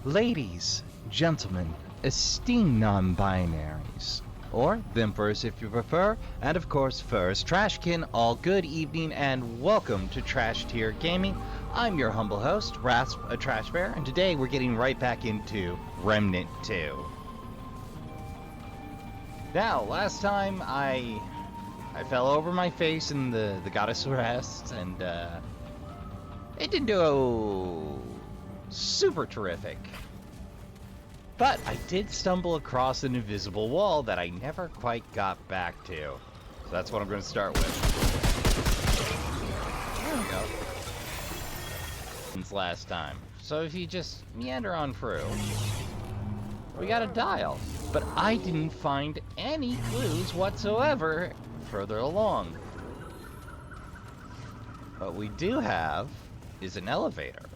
Ladies, gentlemen, esteemed non-binaries, or thimpers if you prefer, and of course furs, Trashkin, all good evening and welcome to Trash Tier Gaming. I'm your humble host, Rasp, a Trash Bear, and today we're getting right back into Remnant 2. Now, last time I fell over my face in the goddess Rasp, and it didn't do super terrific. But I did stumble across an invisible wall that I never quite got back to. So that's what I'm going to start with. There we go. Since last time. So if you just meander on through, we got a dial. But I didn't find any clues whatsoever further along. What we do have is an elevator.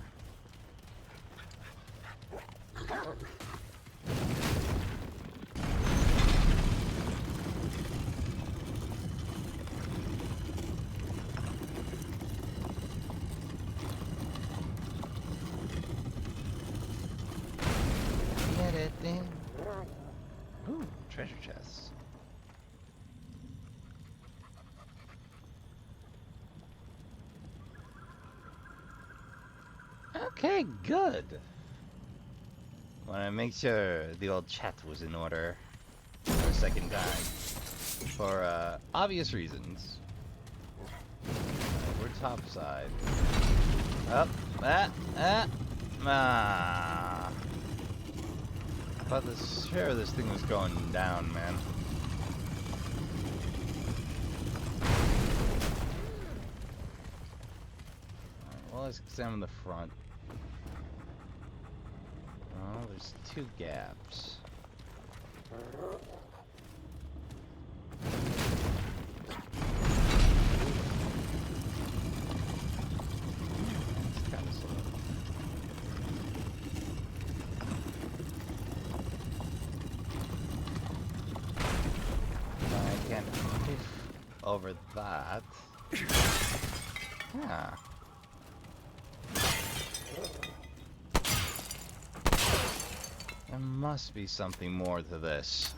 Get it in. Ooh, treasure chests. Okay, good. Want to make sure the old chat was in order for a second time. For obvious reasons. We're topside. Up. I thought this thing was going down, man. Alright, well, let's examine the front. Oh, there's two gaps. It's kind of slow. I can't poof over that. Yeah. There must be something more to this.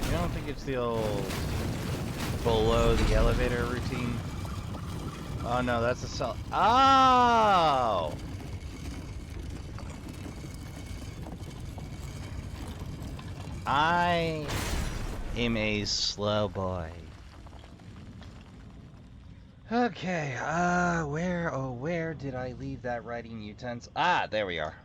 I don't think it's the old below the elevator routine. Oh no, that's a cell. Oh! I am a slow boy. Okay, where did I leave that writing utensil? Ah, there we are.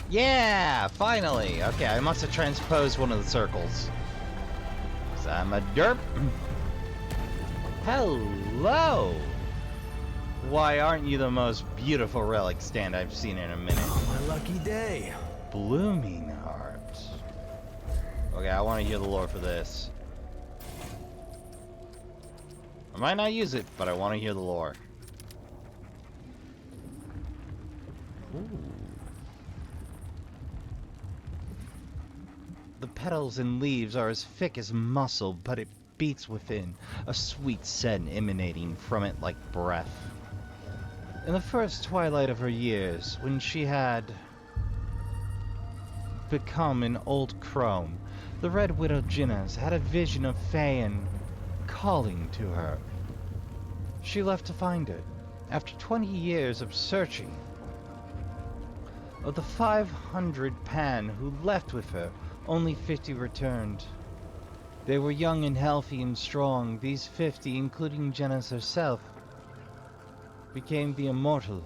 Yeah, finally! Okay, I must have transposed one of the circles. 'Cause I'm a derp. Hello! Why aren't you the most beautiful relic stand I've seen in a minute? Oh, my lucky day. Blooming heart. Okay, I want to hear the lore for this. I might not use it, but I want to hear the lore. Ooh. The petals and leaves are as thick as muscle, but it beats within, a sweet scent emanating from it like breath. In the first twilight of her years, when she had become an old crone, the Red Widow Jinnas had a vision of Phaon calling to her. She left to find it, after 20 years of searching. Of the 500 Pan who left with her, only 50 returned. They were young and healthy and strong. These 50, including Janice herself, became the immortal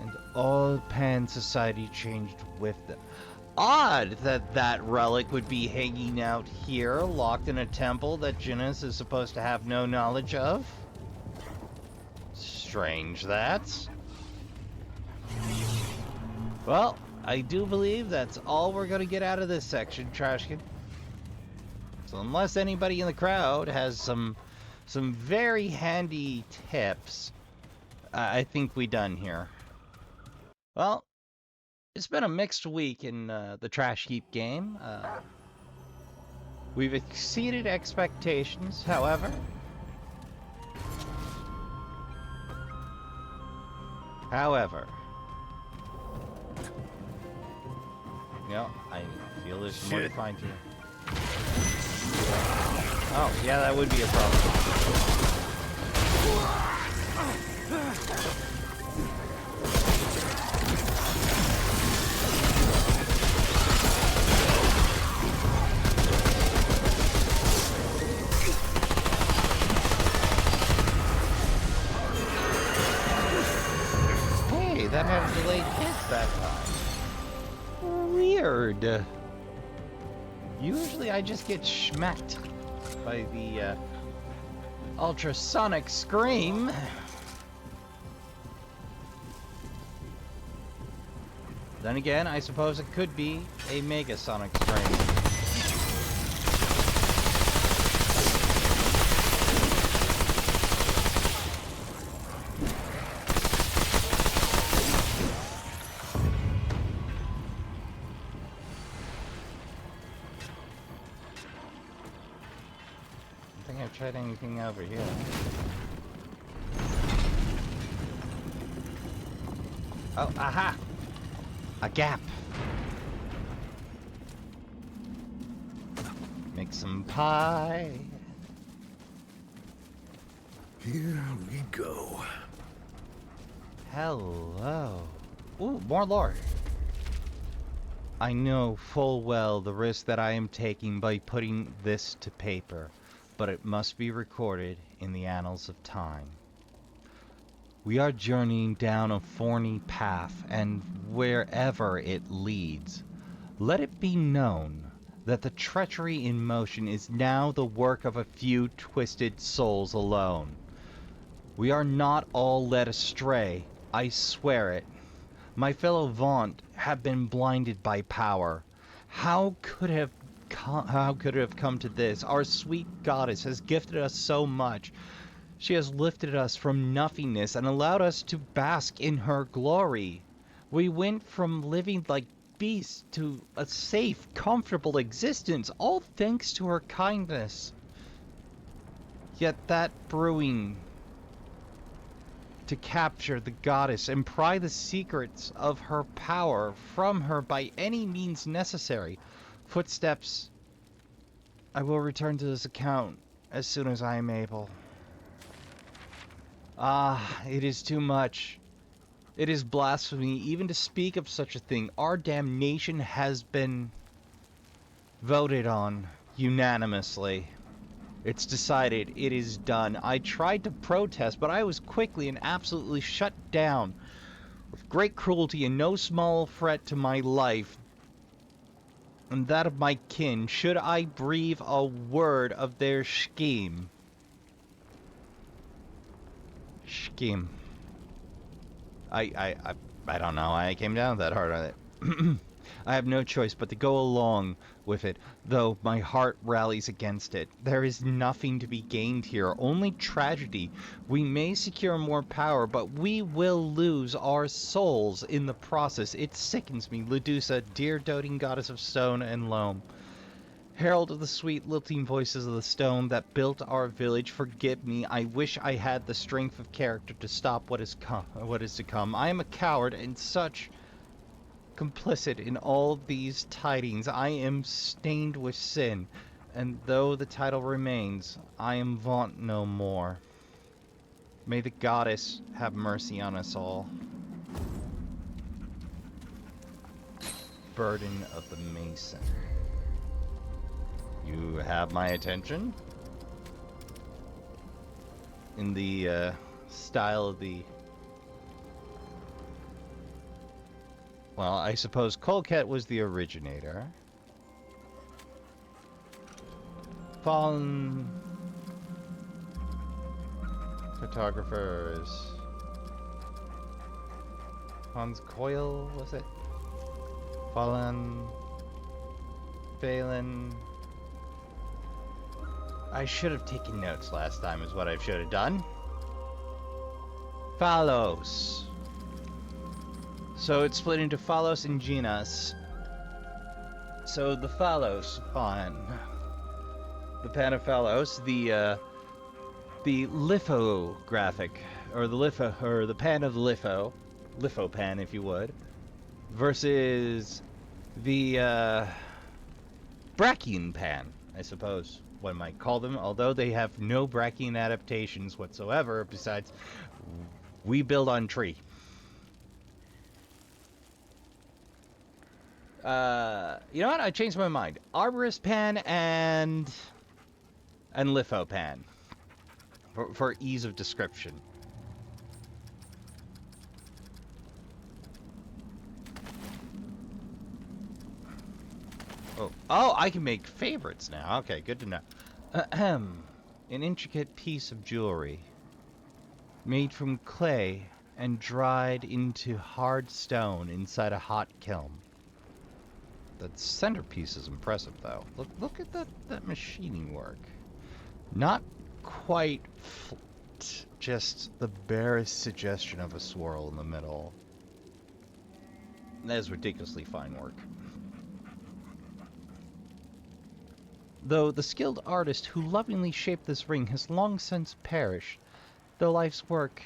and all Pan society changed with them. Odd that that relic would be hanging out here, locked in a temple that Jinnis is supposed to have no knowledge of. Strange that. Well, I do believe that's all we're gonna get out of this section, Trashkin. So unless anybody in the crowd has some very handy tips, I think we done here. Well, it's been a mixed week in the Trash Heap game. We've exceeded expectations, however. You know, I feel there's more to find here. Oh, yeah, that would be a problem. Hey, that had a delayed hit that time. Weird. Usually I just get schmacked by the ultrasonic scream. Then again, I suppose it could be a megasonic scream. Tried anything over here. Oh, aha! A gap. Make some pie. Here we go. Hello. Ooh, more lore. I know full well the risk that I am taking by putting this to paper, but it must be recorded in the annals of time. We are journeying down a thorny path, and wherever it leads, let it be known that the treachery in motion is now the work of a few twisted souls alone. We are not all led astray, I swear it. My fellow Vaunt have been blinded by power. How could it have come to this? Our sweet goddess has gifted us so much. She has lifted us from nothingness and allowed us to bask in her glory. We went from living like beasts to a safe, comfortable existence, all thanks to her kindness. Yet that brewing to capture the goddess and pry the secrets of her power from her by any means necessary. Footsteps. I will return to this account as soon as I am able. Ah, it is too much. It is blasphemy even to speak of such a thing. Our damnation has been voted on unanimously. It's decided. It is done. I tried to protest, but I was quickly and absolutely shut down. With great cruelty and no small threat to my life and that of my kin, should I breathe a word of their scheme. Scheme. I don't know. I came down that hard on it. I have no choice but to go along with it, though my heart rallies against it. There is nothing to be gained here, only tragedy. We may secure more power, but we will lose our souls in the process. It sickens me, Lydussa, dear doting goddess of stone and loam. Herald of the sweet lilting voices of the stone that built our village, forgive me. I wish I had the strength of character to stop what is to come. I am a coward and such complicit in all these tidings. I am stained with sin, and though the title remains, I am Vaunt no more. May the goddess have mercy on us all. Burden of the Mason. You have my attention? In the style of the Well, I suppose Colcat was the originator. Fallen photographers. Hans Coyle, was it? Fallen. Phelan. I should have taken notes last time, is what I should have done. Phalos. So it's split into Phalos and Genas. So the Phalos pan. The pan of Phalos, the lithographic, or the pan of the lithopan, if you would, versus the Brachian pan, I suppose one might call them, although they have no Brachian adaptations whatsoever, besides we build on tree. You know what? I changed my mind. Arborist pan and lithopan for ease of description. Oh, I can make favorites now. Okay, good to know. Ahem. An intricate piece of jewelry made from clay and dried into hard stone inside a hot kiln. The centerpiece is impressive, though. Look at that machining work. Not quite flat, just the barest suggestion of a swirl in the middle. That is ridiculously fine work. Though the skilled artist who lovingly shaped this ring has long since perished, the life's work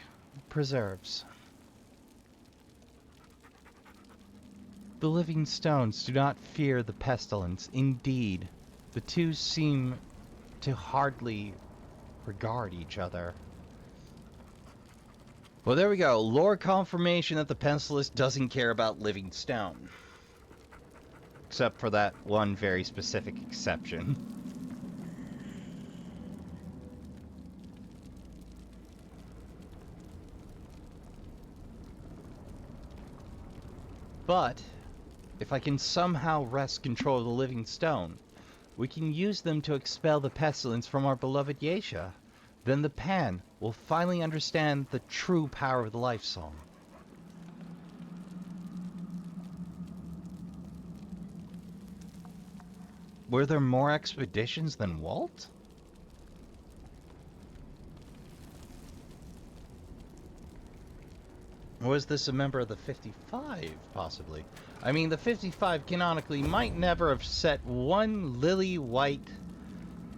preserves. The living stones do not fear the pestilence. Indeed, the two seem to hardly regard each other. Well, there we go. Lore confirmation that the pestilence doesn't care about living stone. Except for that one very specific exception. But if I can somehow wrest control of the living stone, we can use them to expel the pestilence from our beloved Yesha. Then the pan will finally understand the true power of the life song. Were there more expeditions than Walt? Was this a member of the 55, possibly? I mean, the 55 canonically might never have set one lily white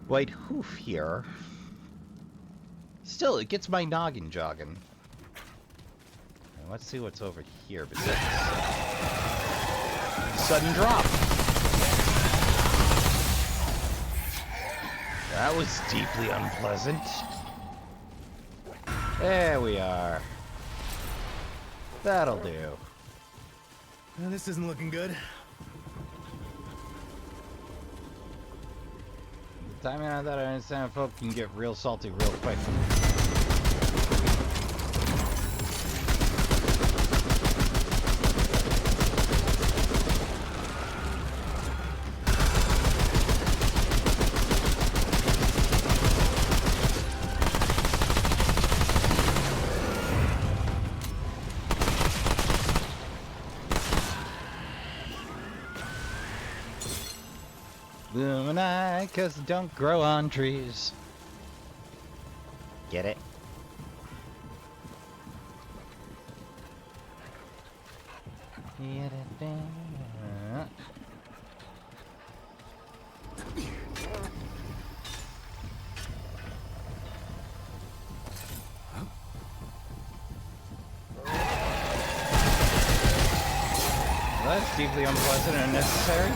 hoof here. Still, it gets my noggin jogging. Let's see what's over here besides sudden drop. That was deeply unpleasant. There we are. That'll do. Well, this isn't looking good. Timing on that, I understand folk can get real salty real quick. Lumini, 'cause they don't grow on trees. Get it? Well, that's deeply unpleasant and unnecessary.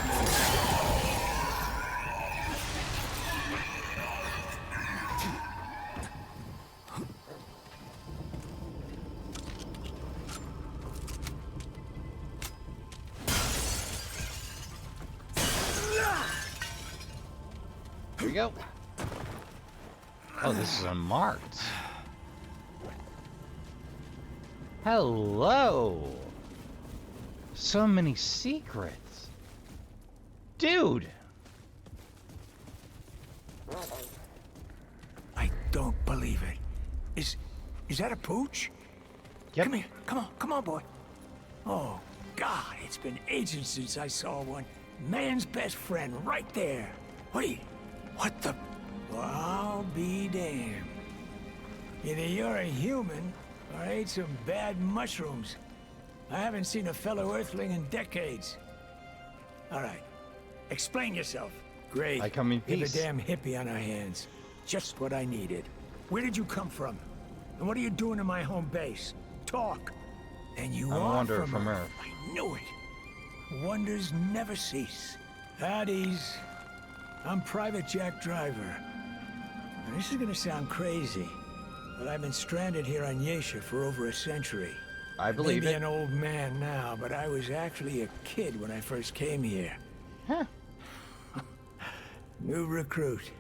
Here we go. Oh, this is unmarked. Hello. So many secrets. Dude! I don't believe it. Is that a pooch? Yep. Come here. Come on, boy. Oh, God, it's been ages since I saw one. Man's best friend, right there. Wait, what the? Well, I'll be damned. Either you're a human, or ate some bad mushrooms. I haven't seen a fellow Earthling in decades. All right, explain yourself. Great. I come in We have peace. a damn hippie on our hands. Just what I needed. Where did you come from? And what are you doing in my home base? Talk. And you I'm a are wanderer from from Earth. Earth. I knew it. Wonders never cease. At ease. I'm Private Jack Driver. Now, this is gonna sound crazy, but I've been stranded here on Yesha for over a century. I believe Maybe it. an old man now, but I was actually a kid when I first came here. Huh. New recruit.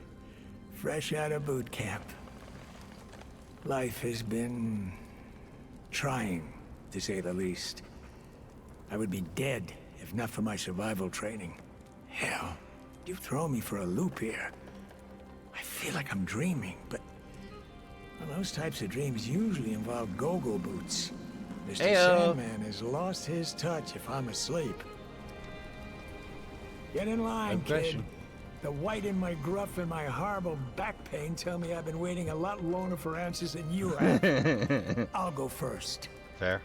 Fresh out of boot camp. Life has been trying, to say the least. I would be dead if not for my survival training. Hell, you throw me for a loop here. I feel like I'm dreaming, but well, those types of dreams usually involve go-go boots. Mr. Heyo. Sandman has lost his touch if I'm asleep. Get in line, No question. kid. The white in my gruff and my horrible back pain tell me I've been waiting a lot longer for answers than you have. I'll go first. Fair.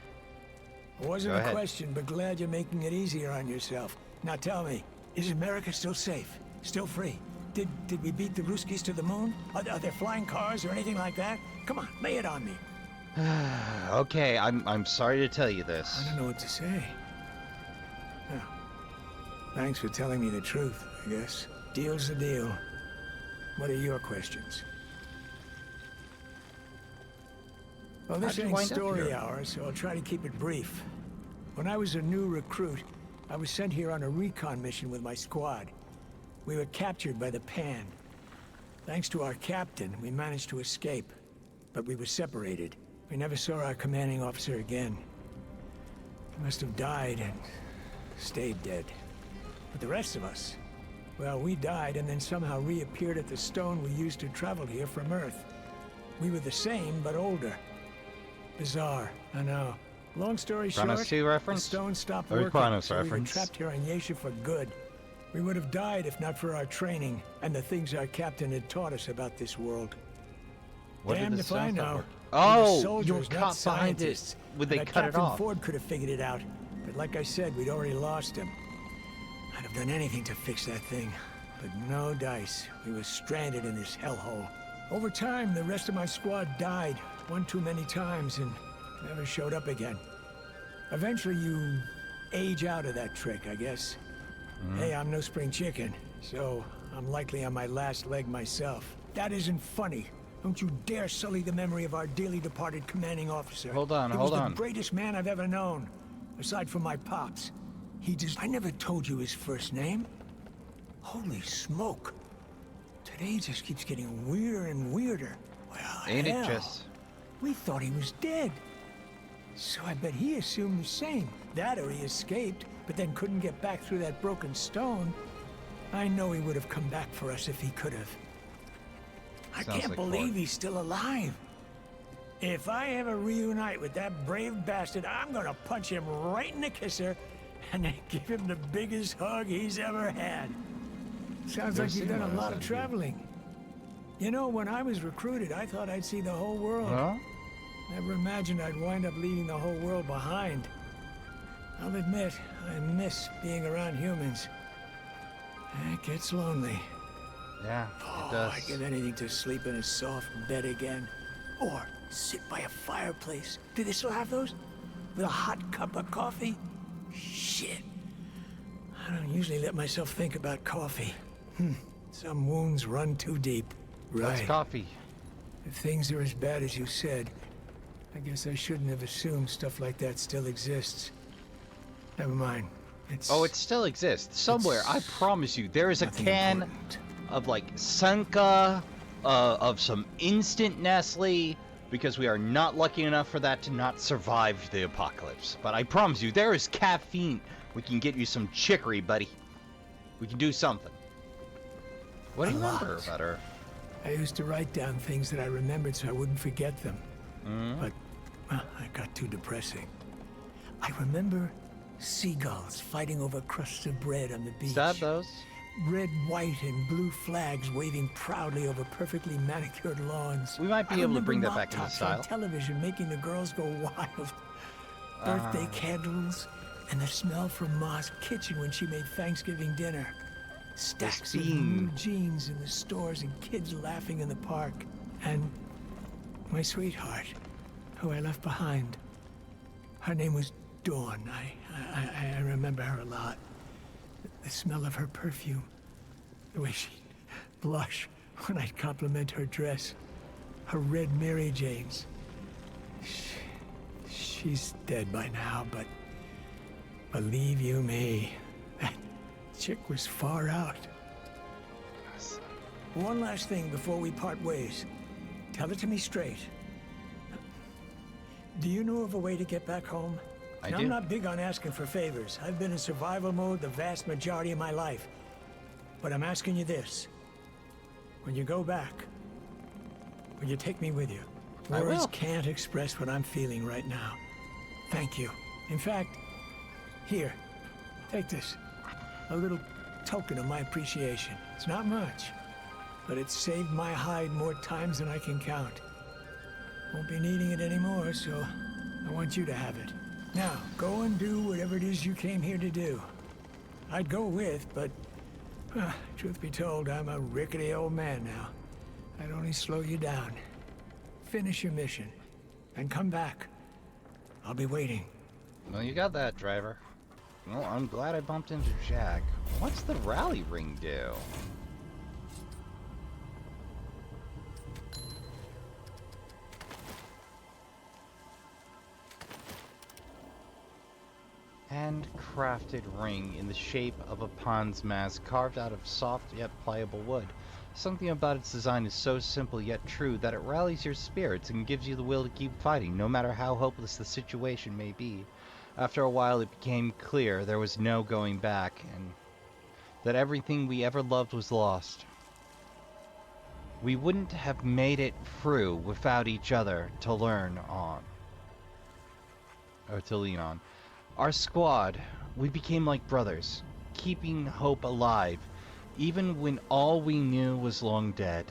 It wasn't Go a ahead. question, but glad you're making it easier on yourself. Now tell me, is America still safe? Still free? Did we beat the Ruskies to the moon? Are there flying cars or anything like that? Come on, lay it on me. Okay, I'm sorry to tell you this. I don't know what to say. Well, thanks for telling me the truth, I guess. Deal's the deal. What are your questions? Well, this How'd you ain't wind up story here? hour, so I'll try to keep it brief. When I was a new recruit, I was sent here on a recon mission with my squad. We were captured by the Pan. Thanks to our captain, we managed to escape. But we were separated. We never saw our commanding officer again. He must have died and stayed dead. But the rest of us, well, we died and then somehow reappeared at the stone we used to travel here from Earth. We were the same, but older. Bizarre, I know. Long story short, Chronos 2 reference? the stone stopped Or working, Chronos so we were reference. trapped here on Yesha for good. We would have died if not for our training and the things our captain had taught us about this world. What did Damned the if I sound stop know. working? We were Oh, soldiers, you were not caught behind it. scientists. Would they And cut it Captain off? Ford could have figured it out, but like I said, we'd already lost him. I'd have done anything to fix that thing, but no dice. We were stranded in this hellhole. Over time, the rest of my squad died, one too many times, and never showed up again. Eventually, you age out of that trick, I guess. Hey, I'm no spring chicken, so I'm likely on my last leg myself. That isn't funny. Don't you dare sully the memory of our dearly departed commanding officer. Hold on, He hold was on. the greatest man I've ever known, aside from my pops. I never told you his first name. Holy smoke. Today just keeps getting weirder and weirder. Well, Ain't hell. it just? We thought he was dead. So I bet he assumed the same. That or he escaped, but then couldn't get back through that broken stone. I know he would have come back for us if he could have. I Sounds can't like believe Ford. he's still alive. If I ever reunite with that brave bastard, I'm gonna punch him right in the kisser and then give him the biggest hug he's ever had. Sounds Never like you've seen done a one of lot those, of have you? traveling. You know, when I was recruited, I thought I'd see the whole world. Huh? Never imagined I'd wind up leaving the whole world behind. I'll admit, I miss being around humans. It gets lonely. Yeah, it Oh, does. I'd give anything to sleep in a soft bed again. Or sit by a fireplace. Do they still have those? With a hot cup of coffee? Shit. I don't usually let myself think about coffee. Some wounds run too deep. What's Right. coffee? If things are as bad as you said, I guess I shouldn't have assumed stuff like that still exists. Never mind. Oh, it still exists. Somewhere, I promise you, there is a nothing can important. of like Sanka, of some instant Nestle, because we are not lucky enough for that to not survive the apocalypse. But I promise you, there is caffeine. We can get you some chicory, buddy. We can do something. What do you remember about her? I used to write down things that I remembered so I wouldn't forget them. But, well, it got too depressing. I remember seagulls fighting over crusts of bread on the beach. Stab those. Red, white, and blue flags waving proudly over perfectly manicured lawns. We might be able to bring that back into mop tops style. on television making the girls go wild. Birthday candles, and the smell from Ma's kitchen when she made Thanksgiving dinner. Stacks of new jeans in the stores and kids laughing in the park. And my sweetheart, who I left behind. Her name was Dawn. I remember her a lot. The smell of her perfume. The way she'd blush when I'd compliment her dress. Her red Mary Janes. She's dead by now, but believe you me, that chick was far out. One last thing before we part ways. Tell it to me straight. Do you know of a way to get back home? I do. I'm not big on asking for favors. I've been in survival mode the vast majority of my life. But I'm asking you this. When you go back, will you take me with you? I will. Words can't express what I'm feeling right now. Thank you. In fact, here, take this. A little token of my appreciation. It's not much, but it's saved my hide more times than I can count. Won't be needing it anymore, so I want you to have it. Now, go and do whatever it is you came here to do. I'd go with, but truth be told, I'm a rickety old man now. I'd only slow you down. Finish your mission, and come back. I'll be waiting. Well, you got that, driver. Well, I'm glad I bumped into Jack. What's the rally ring do? Handcrafted ring in the shape of a Pan's mask carved out of soft yet pliable wood. Something about its design is so simple yet true that it rallies your spirits and gives you the will to keep fighting, no matter how hopeless the situation may be. After a while it became clear there was no going back, and that everything we ever loved was lost. We wouldn't have made it through without each other to learn on. Or to lean on. Our squad, we became like brothers, keeping hope alive, even when all we knew was long dead.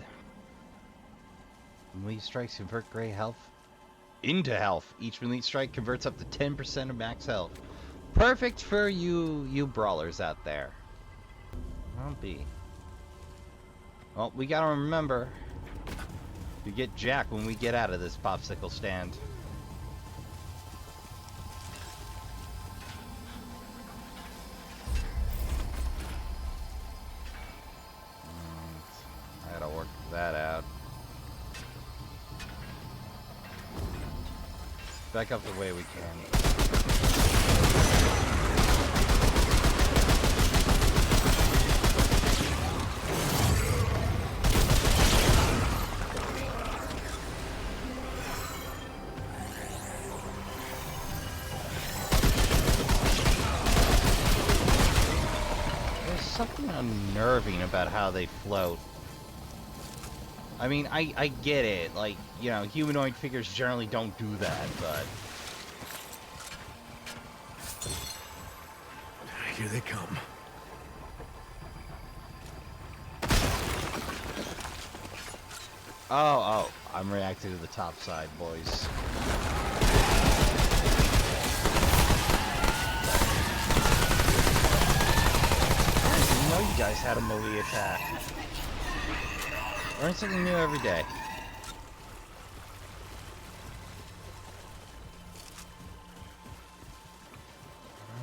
Melee strikes convert gray health into health. Each melee strike converts up to 10% of max health. Perfect for you brawlers out there. I'll be. Well, we gotta remember to get Jack when we get out of this popsicle stand. I gotta work that out. Back up the way we can. There's something unnerving about how they float. I mean, I get it, like, you know, humanoid figures generally don't do that, but... Here they come. Oh, I'm reacting to the top side, boys. I didn't know you guys had a melee attack. Learn something new every day.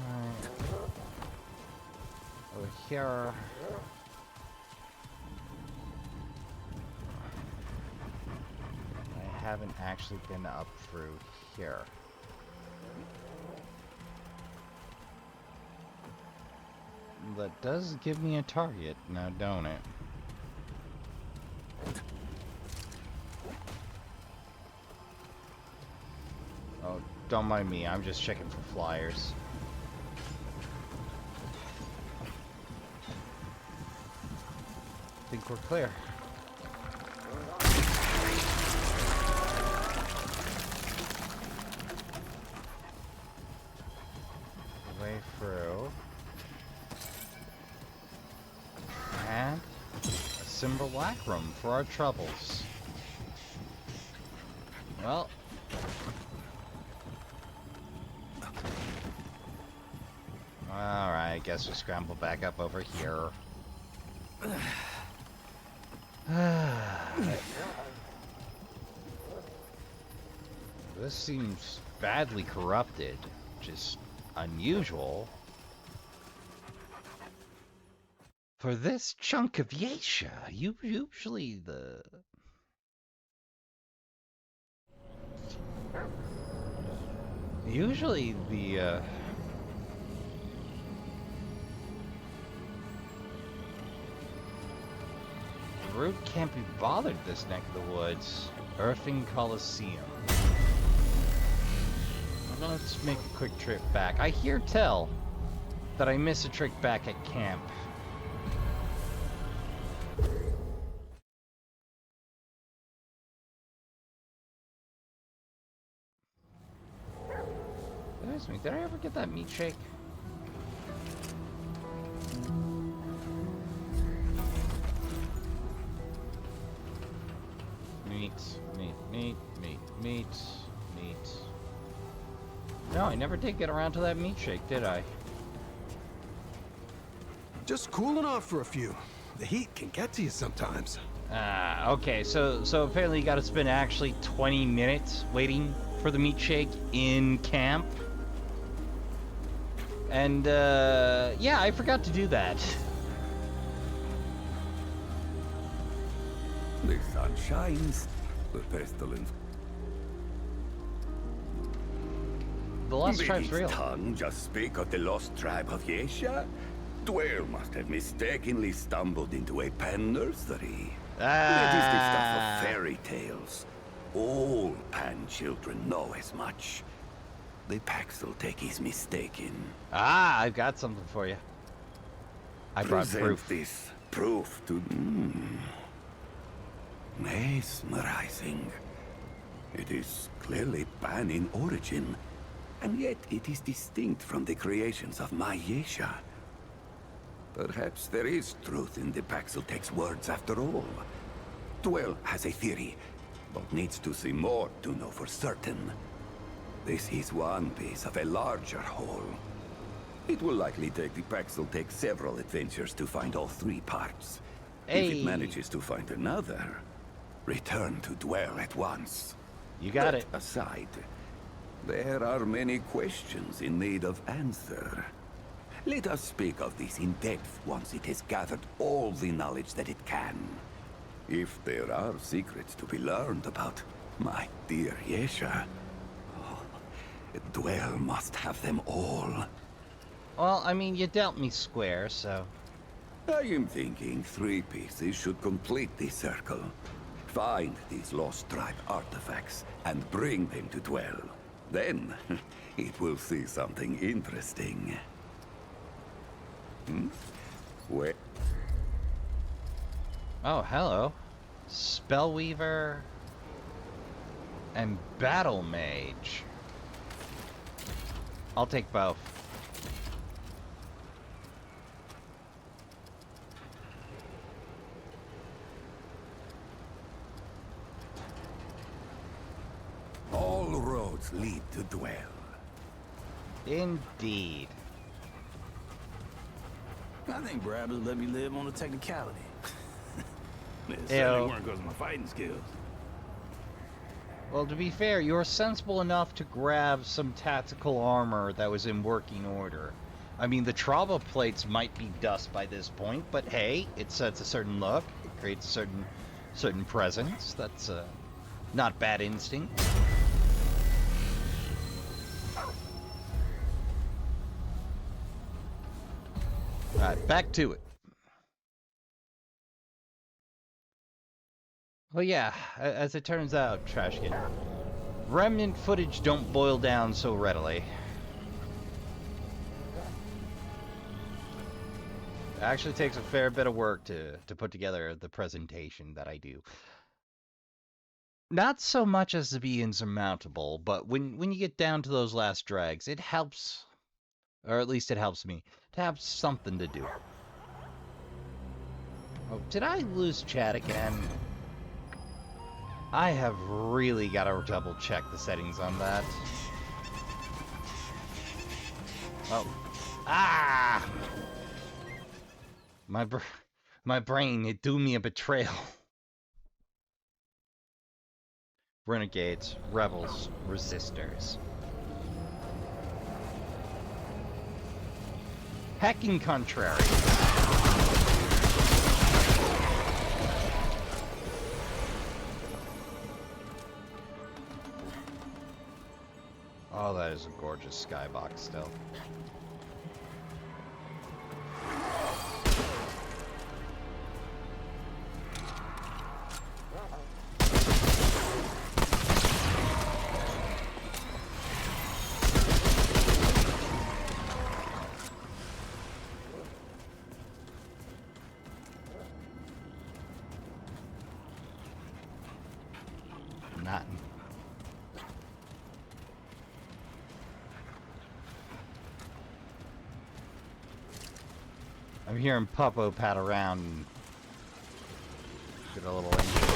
Alright. Over here. I haven't actually been up through here. That does give me a target now, don't it? Don't mind me, I'm just checking for flyers. I think we're clear. Way through. And a simulacrum for our troubles. Well. Alright, I guess we scramble back up over here. This seems badly corrupted, which is unusual. For this chunk of Yeisha, usually the route can't be bothered this neck of the woods. Earthing Coliseum. Well, let's make a quick trip back. I hear tell that I miss a trick back at camp. Excuse me, did I ever get that meat shake? Meat. No, I never did get around to that meat shake, did I? Just cooling off for a few. The heat can get to you sometimes. Okay, so apparently you gotta spend actually 20 minutes waiting for the meat shake in camp. And, yeah, I forgot to do that. The sun shines, the pestilence. The Lost Did Tribe's its real. tongue just speak of the lost tribe of Yeisha? Dwell must have mistakenly stumbled into a pan nursery. That is the stuff of fairy tales. All pan children know as much. The Paxeltech is mistaken. I've got something for you. I brought Present proof. this proof to... mesmerizing. It is clearly pan in origin, and yet it is distinct from the creations of my Yeisha. Perhaps there is truth in the Paxeltech's words after all. Dwell has a theory, but needs to see more to know for certain. This is one piece of a larger whole. It will likely take the Paxeltech several adventures to find all three parts. If it manages to find another, return to Dwell at once. You got it. That aside, there are many questions in need of answer. Let us speak of this in depth once it has gathered all the knowledge that it can. If there are secrets to be learned about my dear Yeisha, Dwell must have them all. Well, I mean, you dealt me square, so... I am thinking 3 pieces should complete the circle. Find these lost tribe artifacts and bring them to Dwell. Then, it will see something interesting. Where? Oh, hello. Spellweaver and Battle Mage. I'll take both. All roads lead to Dwell. Indeed. I think Brad would let me live on a technicality. It Ew. certainly weren't because of my fighting skills. Well, to be fair, you were sensible enough to grab some tactical armor that was in working order. I mean, the trauma plates might be dust by this point, but hey, it sets a certain look. It creates a certain presence. That's not bad instinct. Alright, back to it. Well, yeah, as it turns out, Trashkin, Remnant footage don't boil down so readily. It actually takes a fair bit of work to put together the presentation that I do. Not so much as to be insurmountable, but when you get down to those last drags, it helps, or at least it helps me, to have something to do. Oh, did I lose chat again? I have really got to double check the settings on that. Oh. Ah! My brain, it do me a betrayal. Renegades, rebels, resistors. Hacking contrary. Oh, that is a gorgeous skybox still. Not. I'm hearing Puppo pat around and get a little injured.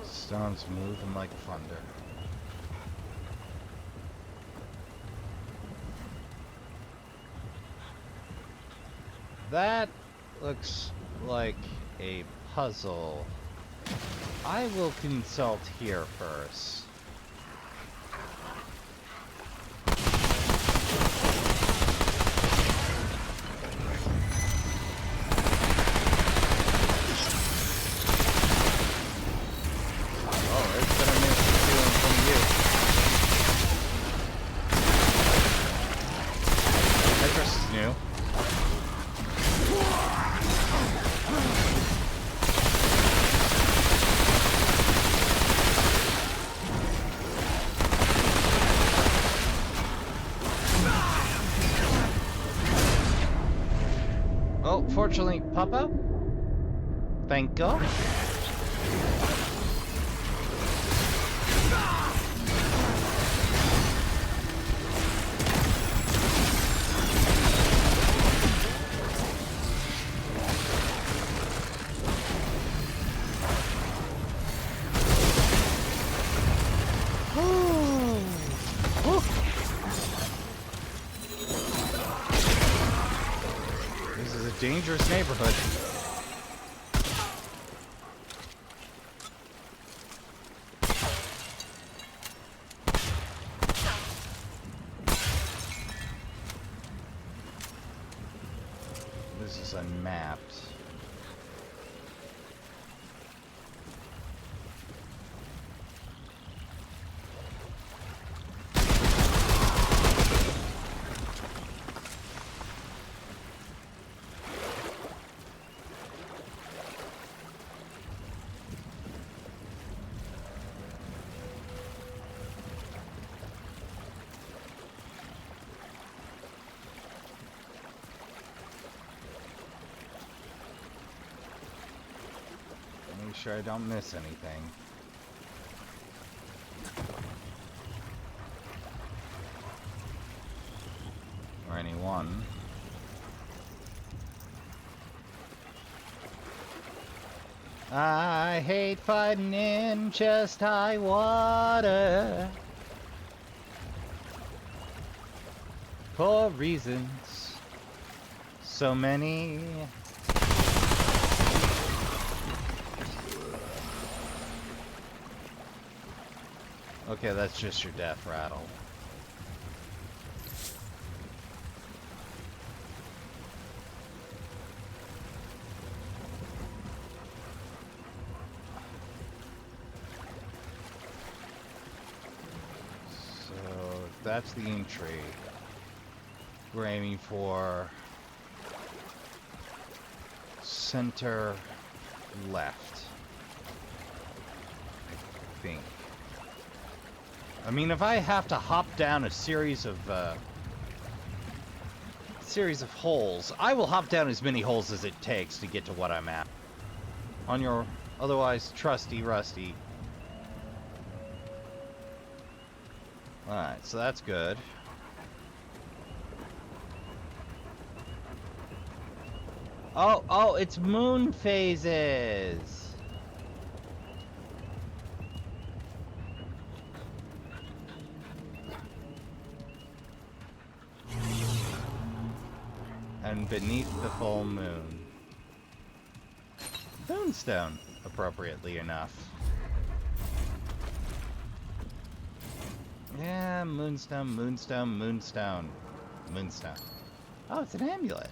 Stones moving like thunder. That looks like a puzzle. I will consult here first. Fortunately, Papa, thank God. Dangerous neighborhood. This is unmapped. Make sure I don't miss anything. Or anyone. I hate fighting in chest high water. For reasons. So many. Okay, that's just your death rattle. So, if that's the entry. We're aiming for center left, I think. I mean, if I have to hop down a series of holes, I will hop down as many holes as it takes to get to what I'm at. On your otherwise trusty Rusty. Alright, so that's good. Oh, it's moon phases! And beneath the full moon. Moonstone, appropriately enough. Yeah, moonstone, moonstone, moonstone. Moonstone. Oh, it's an amulet.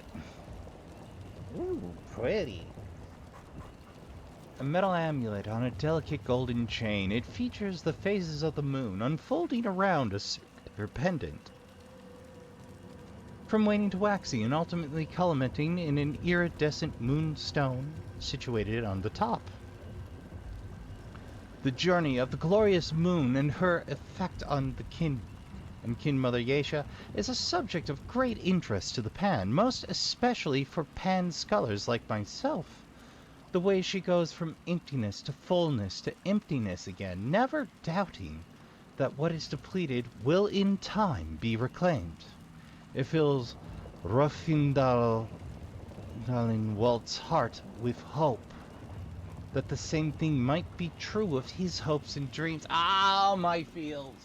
Ooh, pretty. A metal amulet on a delicate golden chain. It features the phases of the moon unfolding around a circular pendant. From waning to waxing and ultimately culminating in an iridescent moonstone situated on the top. The journey of the glorious moon and her effect on the kin Mother Yesha is a subject of great interest to the Pan, most especially for Pan scholars like myself. The way she goes from emptiness to fullness to emptiness again, never doubting that what is depleted will in time be reclaimed. It fills Rofindal darling Walt's heart with hope that the same thing might be true of his hopes and dreams. Ah, my feels!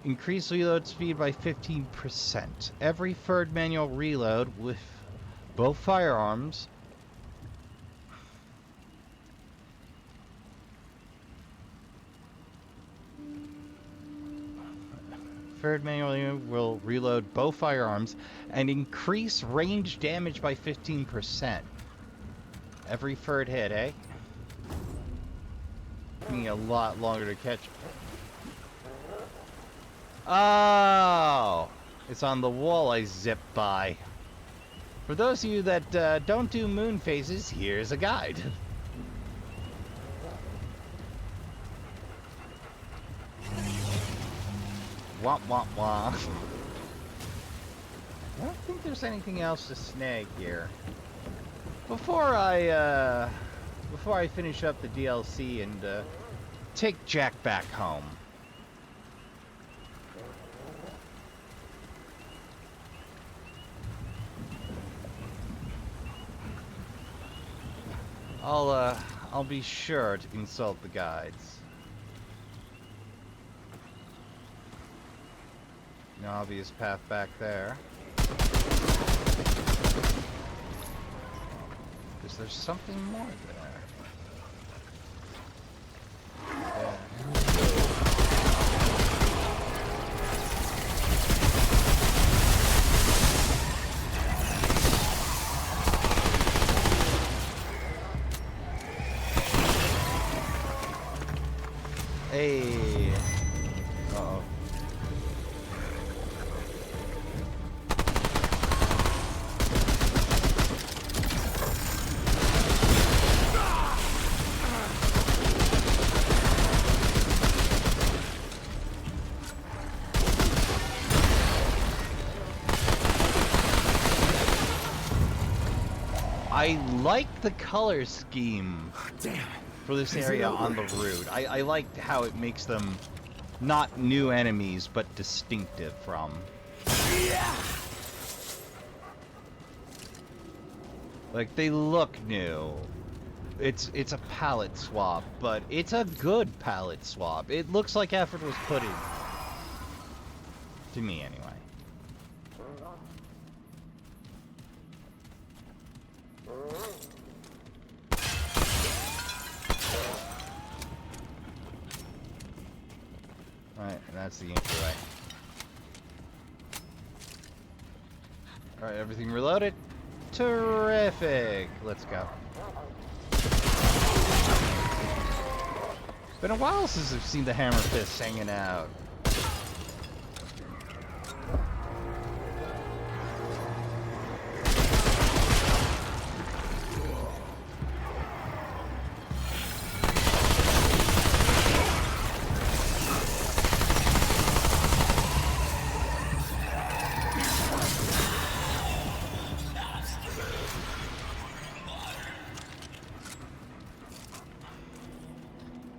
Increase reload speed by 15%. Every third manual reload with both firearms third manual will reload both firearms and increase range damage by 15%. Every third hit, eh? Taking a lot longer to catch. Oh! It's on the wall I zip by. For those of you that don't do moon phases, here's a guide. Womp womp womp. I don't think there's anything else to snag here. Before I finish up the DLC and take Jack back home. I'll be sure to consult the guides. No obvious path back there. Is there something more there? Yeah. Hey. Uh-oh. I like the color scheme. Damn. For this area on the route. I like how it makes them not new enemies, but distinctive from. Yeah. Like, they look new. It's a palette swap, but it's a good palette swap. It looks like effort was put in. To me, anyway. Alright, and that's the entryway. Alright, everything reloaded. Terrific! Let's go. Been a while since I've seen the hammer fists hanging out.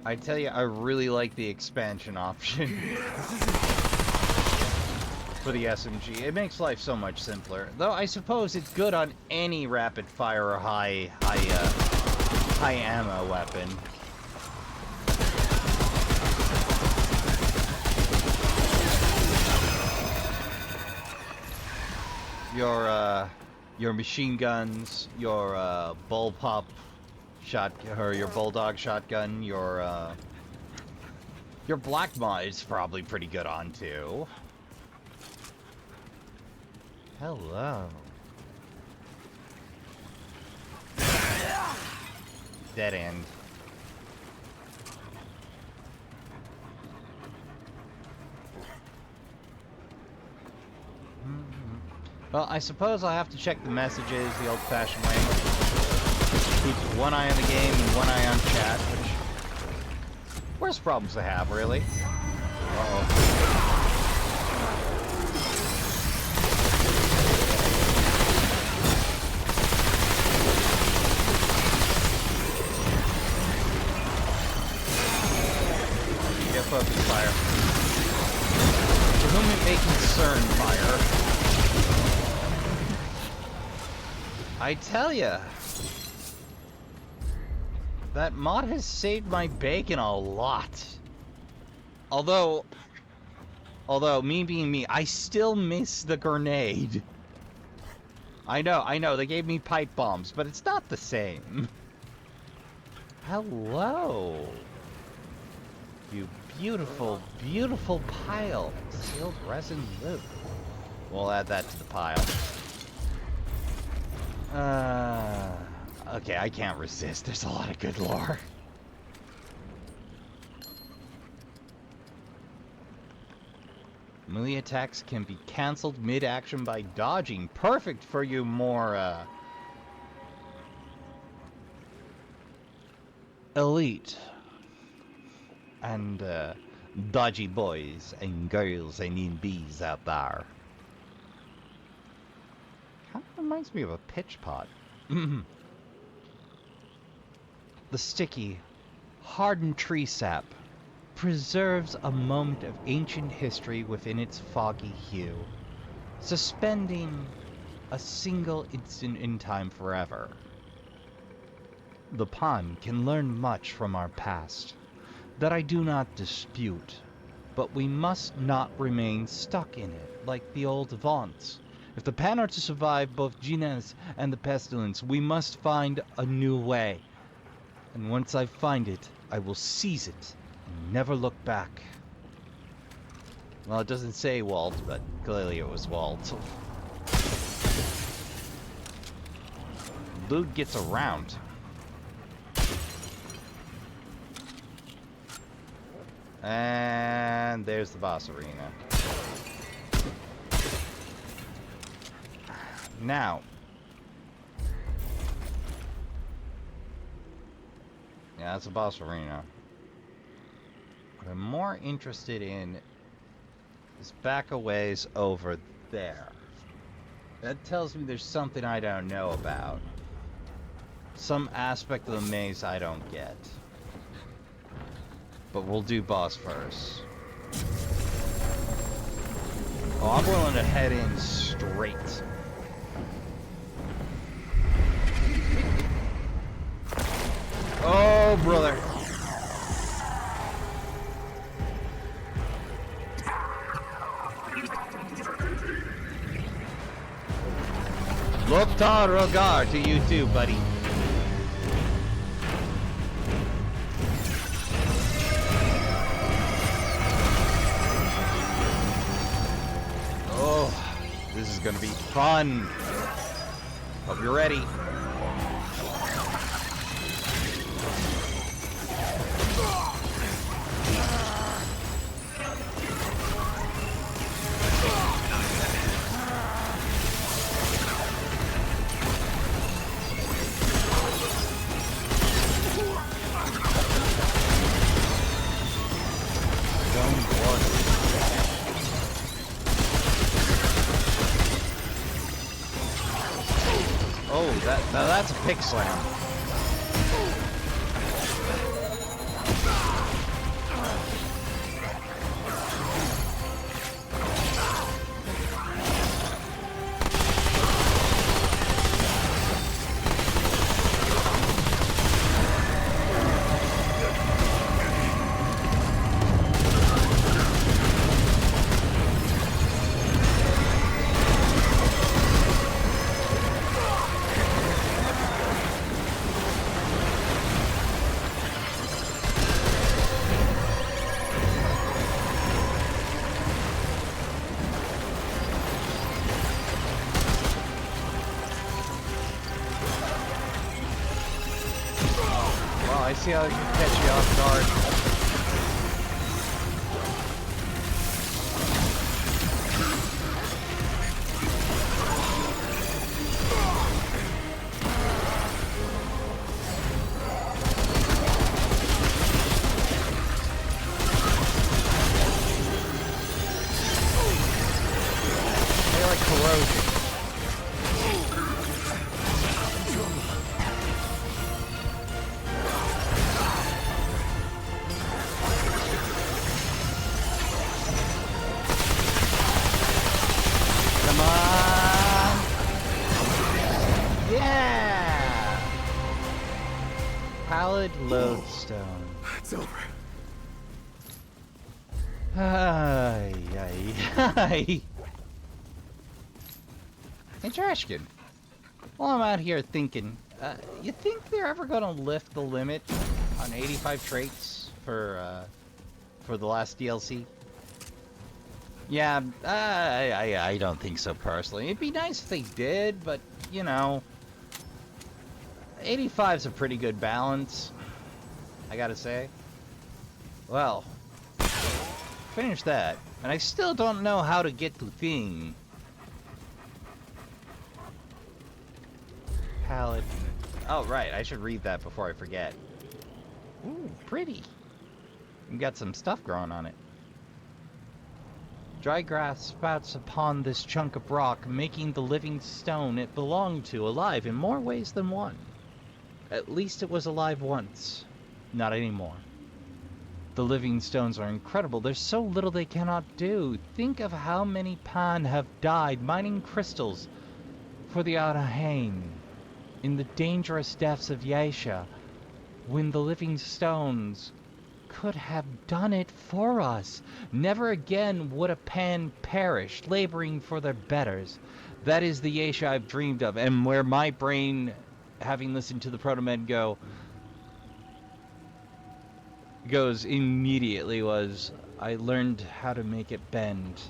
I tell you, I really like the expansion option for the SMG. It makes life so much simpler. Though I suppose it's good on any rapid fire or high ammo weapon. Your machine guns, your bullpup shot, or your bulldog shotgun, your black mod is probably pretty good on too. Hello. Dead end. Well, I suppose I'll have to check the messages the old-fashioned way. Keep one eye on the game and one eye on chat, which... worst problems to have, really. Uh-oh. Get focus fire. To whom it may concern, fire. I tell ya. That mod has saved my bacon a lot. Although me being me, I still miss the grenade. I know, they gave me pipe bombs, but it's not the same. Hello. You beautiful, beautiful pile. Sealed resin loot. We'll add that to the pile. Okay, I can't resist. There's a lot of good lore. Melee attacks can be cancelled mid-action by dodging. Perfect for you more, elite and, dodgy boys and girls and bees out there. Kind of reminds me of a pitch pot. The sticky, hardened tree sap preserves a moment of ancient history within its foggy hue, suspending a single instant in time forever. The pond can learn much from our past, that I do not dispute, but we must not remain stuck in it like the old vaunts. If the pan are to survive both Gines and the pestilence, we must find a new way. And once I find it, I will seize it and never look back. Well, it doesn't say Walt, but clearly it was Walt. Loot gets around. And there's the boss arena. Now, yeah, that's a boss arena. What I'm more interested in is back a ways over there. That tells me there's something I don't know about. Some aspect of the maze I don't get. But we'll do boss first. Oh, I'm willing to head in straight. go, brother. Loktar Rogar to you too, buddy. Oh, this is gonna be fun. Hope you're ready. Oh, now that's a pick slam. I see how I can catch you off guard. They like corrosion. Lodestone. It's over. Ay, ay, ay. Hey, Trashkin. While I'm out here thinking, you think they're ever gonna lift the limit on 85 traits for the last DLC? Yeah, I don't think so personally. It'd be nice if they did, but you know, 85's a pretty good balance, I gotta say. Well, finish that, and I still don't know how to get to thing. Palette. Oh, right, I should read that before I forget. Ooh, pretty. You got some stuff growing on it. Dry grass spouts upon this chunk of rock, making the living stone it belonged to alive in more ways than one. At least it was alive once. Not anymore. The living stones are incredible. There's so little they cannot do. Think of how many Pan have died mining crystals for the Arahane in the dangerous depths of Yasha, when the living stones could have done it for us. Never again would a Pan perish, laboring for their betters. That is the Yasha I've dreamed of, and where my brain, having listened to the Proto-Men goes immediately was, I learned how to make it bend.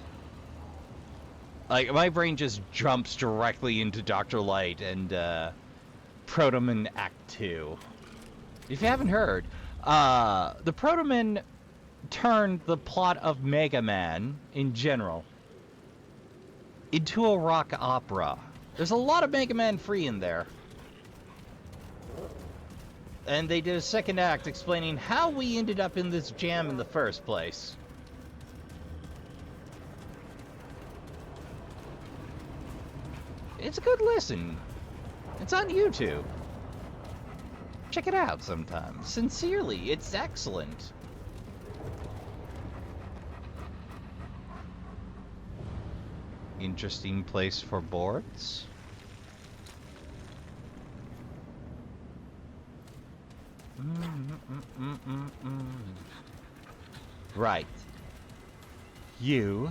Like, my brain just jumps directly into Dr. Light and Proto-Men Act 2. If you haven't heard, the Proto-Men turned the plot of Mega Man, in general, into a rock opera. There's a lot of Mega Man free in there. And they did a second act explaining how we ended up in this jam in the first place. It's a good listen. It's on YouTube. Check it out sometime. Sincerely, it's excellent. Interesting place for boards. Right. You.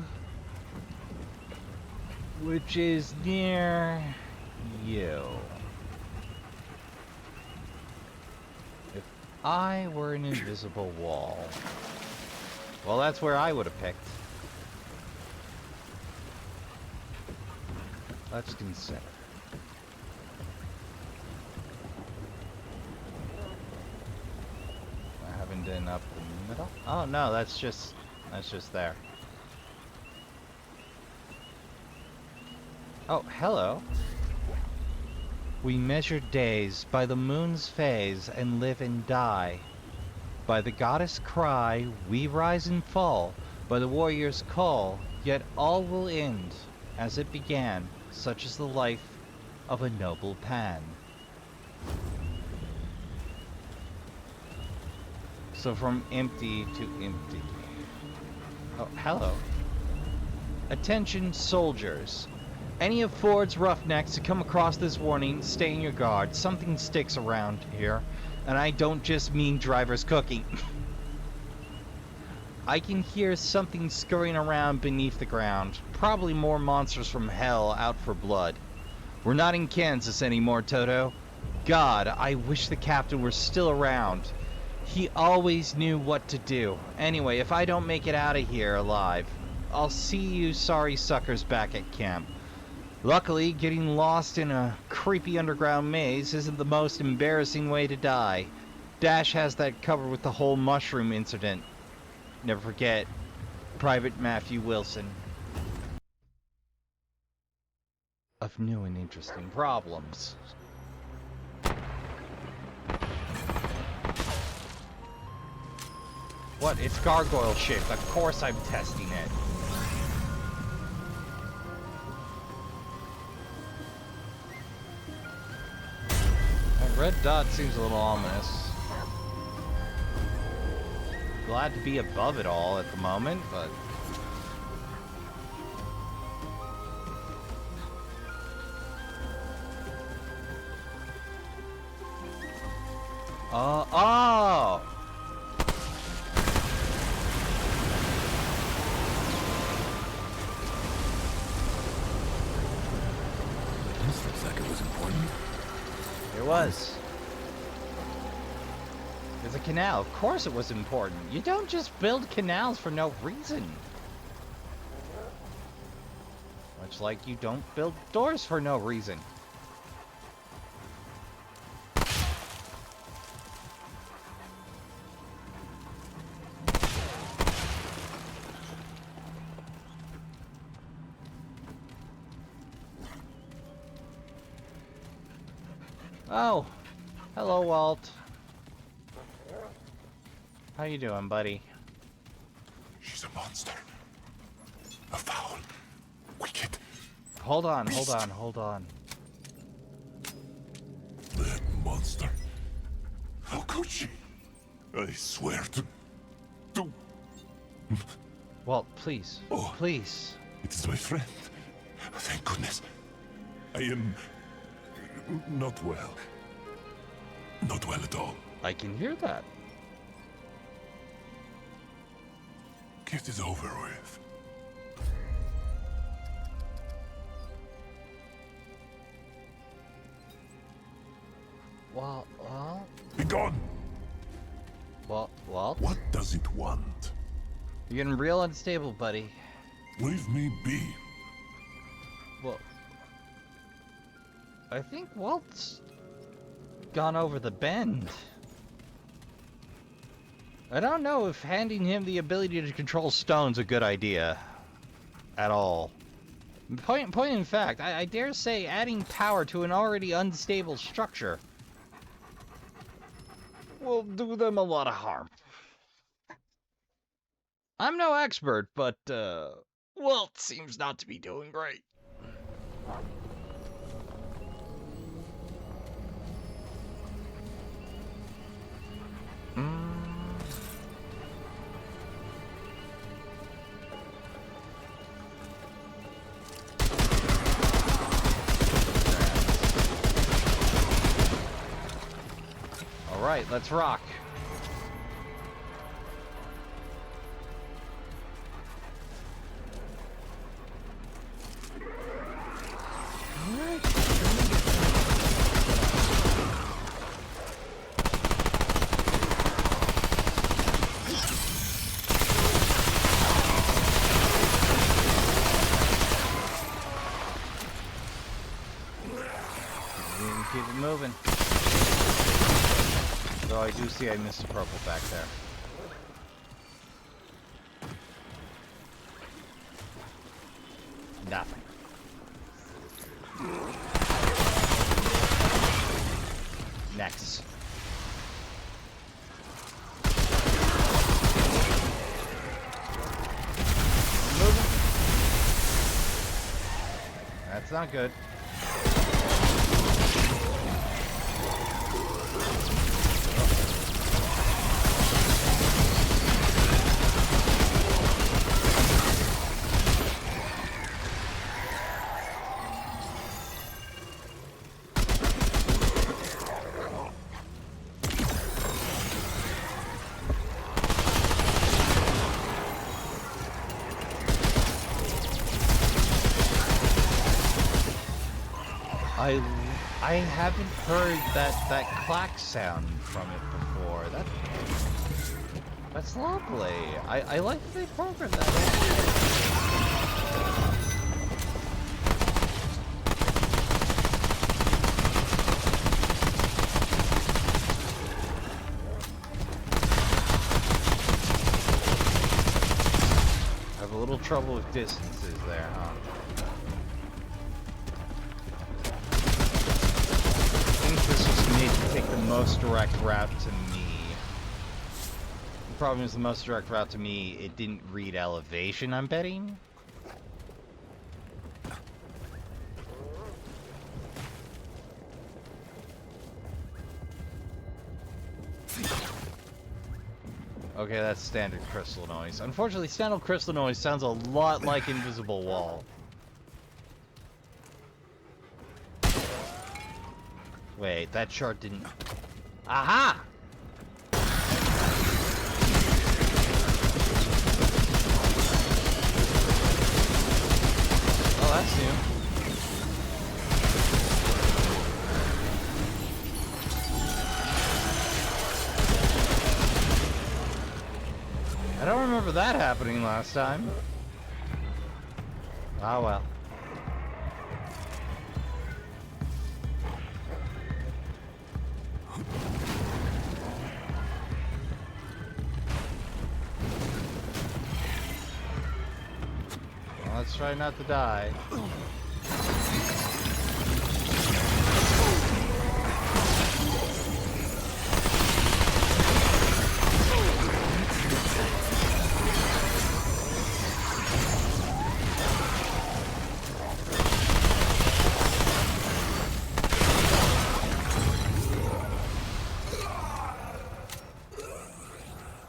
Which is near you. If I were an invisible wall, well, that's where I would have picked. Let's consider. I haven't been up the middle. Oh no, that's just there. Oh, hello. We measure days by the moon's phase and live and die. By the goddess' cry, we rise and fall. By the warrior's call, yet all will end as it began. Such is the life of a noble Pan. So from empty to empty. Oh, hello. Attention, soldiers. Any of Ford's roughnecks who come across this warning, stay in your guard. Something sticks around here, and I don't just mean drivers cooking. I can hear something scurrying around beneath the ground. Probably more monsters from hell out for blood. We're not in Kansas anymore, Toto. God, I wish the captain were still around. He always knew what to do. Anyway, if I don't make it out of here alive, I'll see you sorry suckers back at camp. Luckily, getting lost in a creepy underground maze isn't the most embarrassing way to die. Dash has that covered with the whole mushroom incident. Never forget, Private Matthew Wilson. Of new and interesting problems. What? It's gargoyle shaped. Of course I'm testing it. That red dot seems a little ominous. Glad to be above it all at the moment, but... oh! This looks like it was important. It was. There's a canal. Of course it was important. You don't just build canals for no reason. Much like you don't build doors for no reason. Oh, hello, Walt. How you doing, buddy? She's a monster. A foul, wicked. Hold on, Beast. hold on, hold on. That monster. How could she? I swear to... Walt, please. Oh. Please. It is my friend. Thank goodness. I am... not well. Not well at all. I can hear that. Get it over with. Walt? Be gone! Walt? What does it want? You're getting real unstable, buddy. Leave me be. Well, I think Walt's gone over the bend. I don't know if handing him the ability to control stone's a good idea. At all. Point in fact, I dare say adding power to an already unstable structure will do them a lot of harm. I'm no expert, but, Walt seems not to be doing great. Alright, let's rock. Keep it moving. Though I do see I missed a purple back there. Nothing. Next. Moving. That's not good. I haven't heard that clack sound from it before. That's lovely. I like that they programmed that. I have a little trouble with distances there, huh? This was made to take the most direct route to me. The problem is the most direct route to me, it didn't read elevation, I'm betting? Okay, that's standard crystal noise. Unfortunately, standard crystal noise sounds a lot like invisible wall. Wait, that shard didn't... Aha! Oh, that's new. I don't remember that happening last time. Ah, well. Let's try not to die.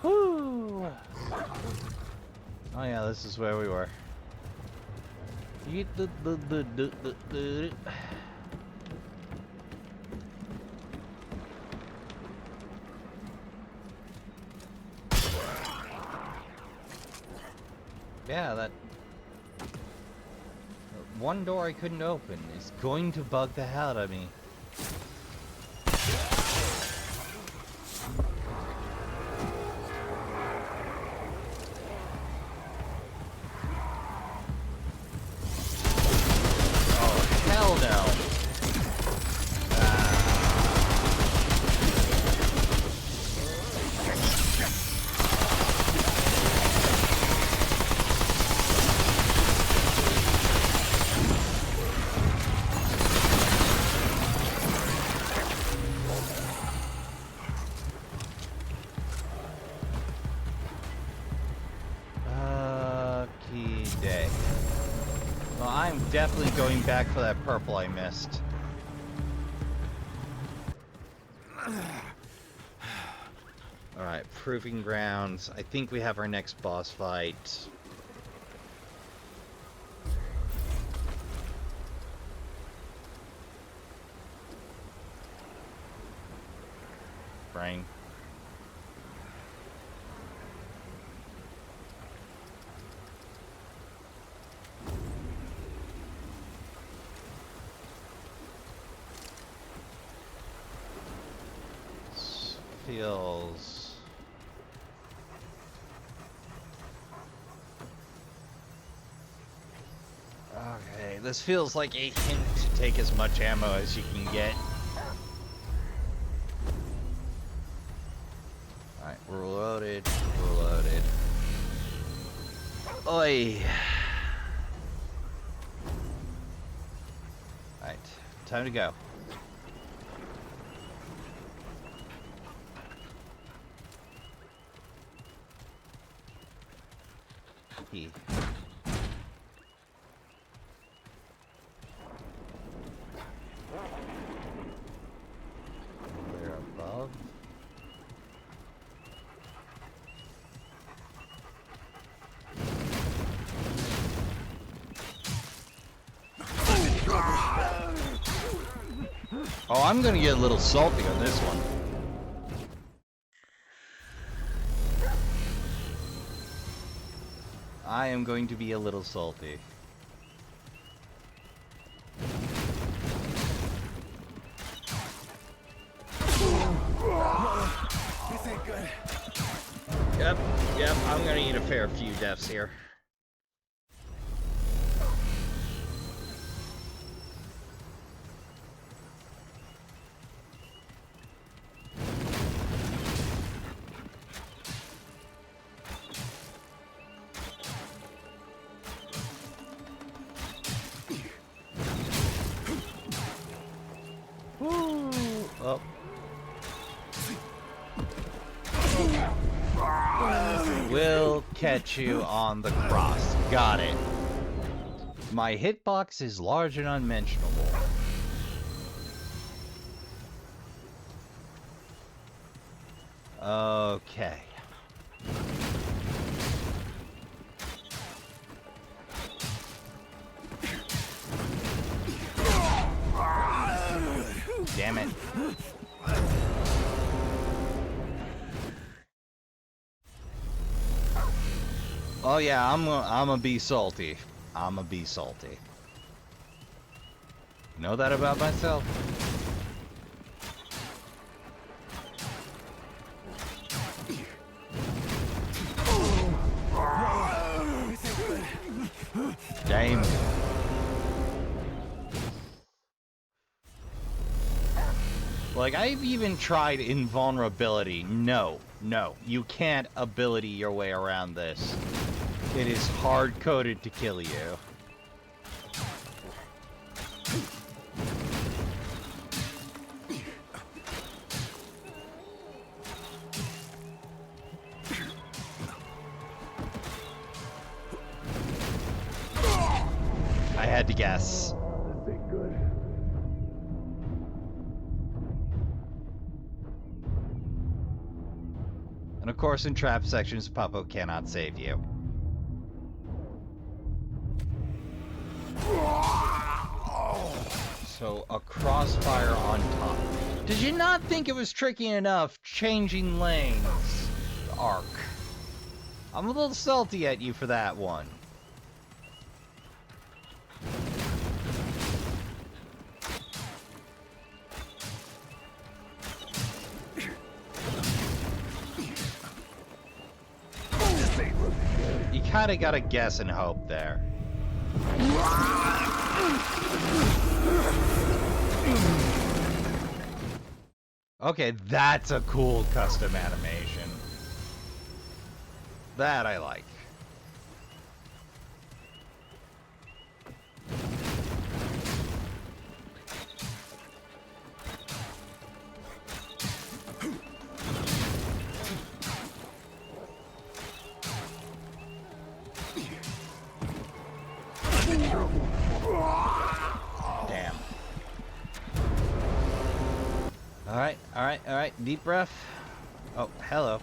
Woo! Oh yeah, this is where we were. Yeah, that one door I couldn't open is going to bug the hell out of me. Definitely going back for that purple I missed. Alright, Proving Grounds. I think we have our next boss fight. train. This feels... Okay, this feels like a hint to take as much ammo as you can get. Alright, we're loaded, we're loaded. Oi! Alright, time to go. He. They're above. Oh, I'm gonna get a little salty on this one. I am going to be a little salty. This ain't good. Yep, I'm gonna eat a fair few deaths here. Woo! Oh. We'll catch you on the cross. Got it. My hitbox is large and unmentionable. Okay. Damn it. Oh yeah, I'm a be salty. I'm a be salty. Know that about myself? Damn. Like, I've even tried invulnerability. No, you can't ability your way around this. It is hard-coded to kill you. I had to guess. And of course, in trap sections, Puppo cannot save you. So, a crossfire on top. Did you not think it was tricky enough changing lanes, Ark? I'm a little salty at you for that one. You kinda gotta guess and hope there. Okay, that's a cool custom animation. That I like. Damn. Alright. Deep breath. Oh, hello.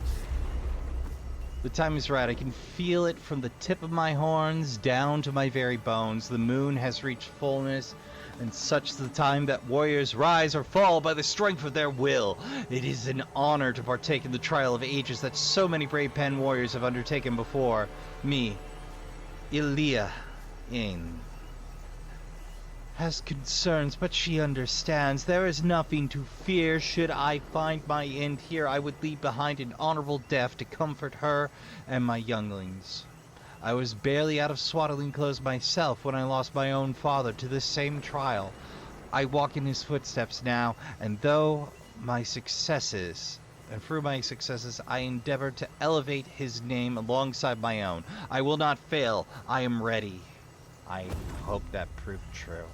The time is right. I can feel it from the tip of my horns down to my very bones. The moon has reached fullness. and such the time that warriors rise or fall by the strength of their will. It is an honor to partake in the trial of ages that so many brave pen warriors have undertaken before me. Ilia in has concerns, but she understands. There is nothing to fear. Should I find my end here, I would leave behind an honorable death to comfort her and my younglings. I was barely out of swaddling clothes myself when I lost my own father to this same trial. I walk in his footsteps now, and through my successes, I endeavor to elevate his name alongside my own. I will not fail. I am ready. I hope that proved true.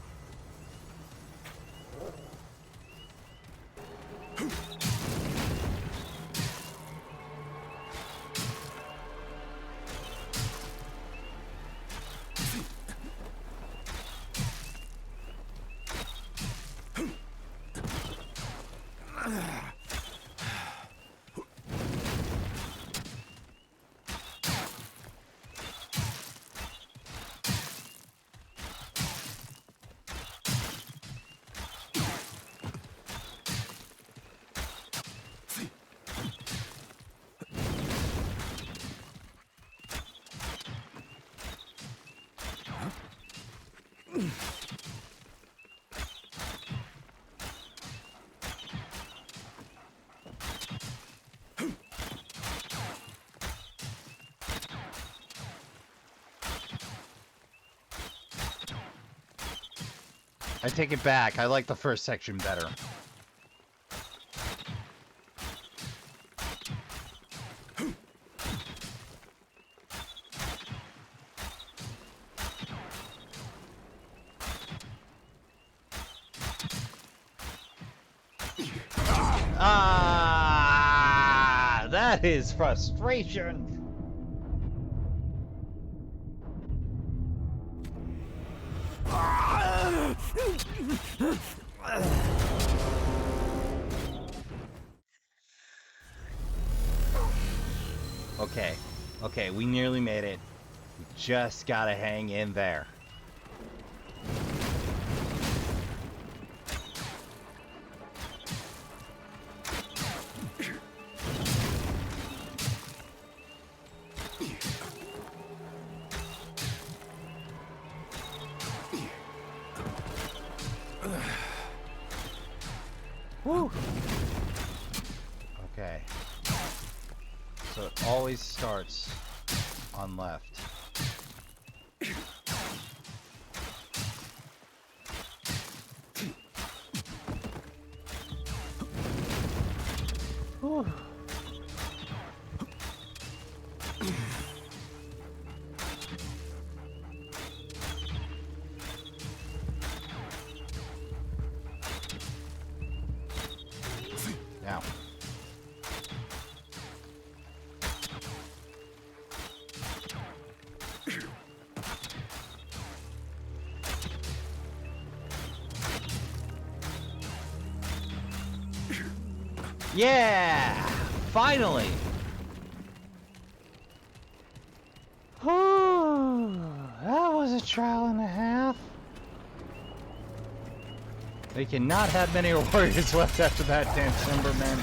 I take it back. I like the first section better. Ah, that is frustration. Okay, we nearly made it. We just gotta hang in there. Woo! Okay. So it always starts on left. Whew. Now. Yeah! Finally! Whew, that was a trial and a half. They cannot have many warriors left after that, Timberman.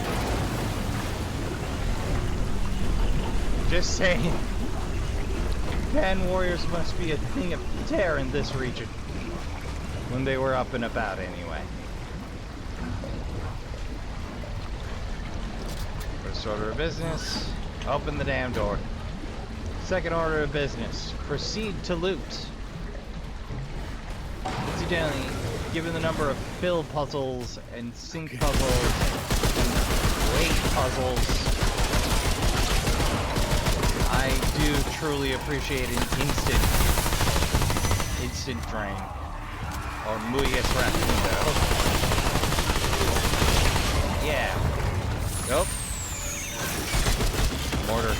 Just saying. 10 warriors must be a thing of terror in this region. When they were up and about, anyway. First order of business, open the damn door. Second order of business, proceed to loot. Incidentally, given the number of fill puzzles and sync puzzles and weight puzzles, I do truly appreciate an instant drain. Or muy rápido. Yeah. Nope. Mortar.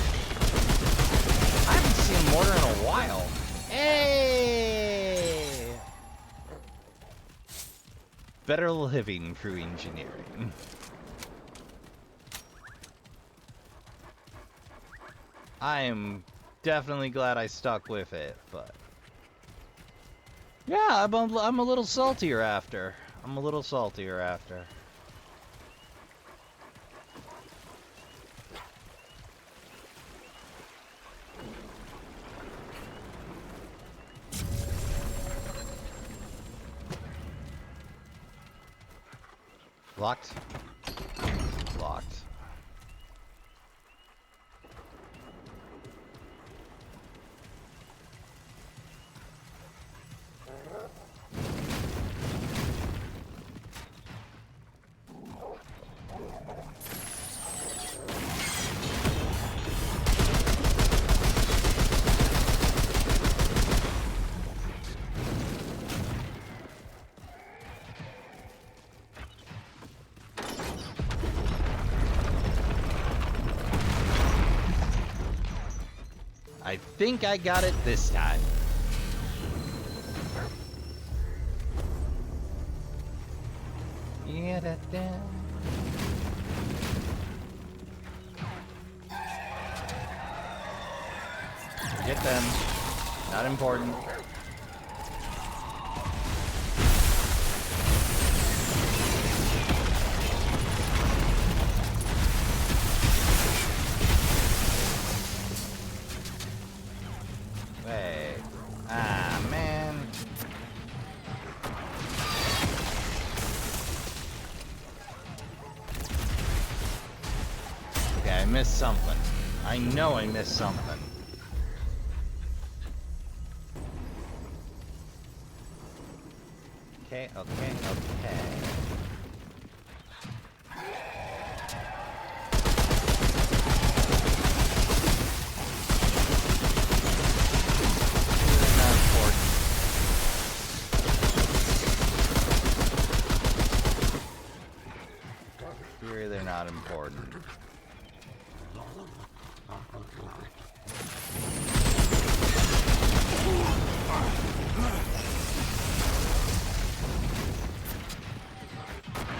I haven't seen mortar in a while. Hey! Better living through engineering. I am definitely glad I stuck with it, but Yeah, I'm a little saltier after. I'm a little saltier after. Locked. Locked. I think I got it this time. Yeah, da. Get them. Not important. Wait. Ah, man. Okay, I missed something. I know I missed something. Okay, okay, okay. Not important. Here they're not important.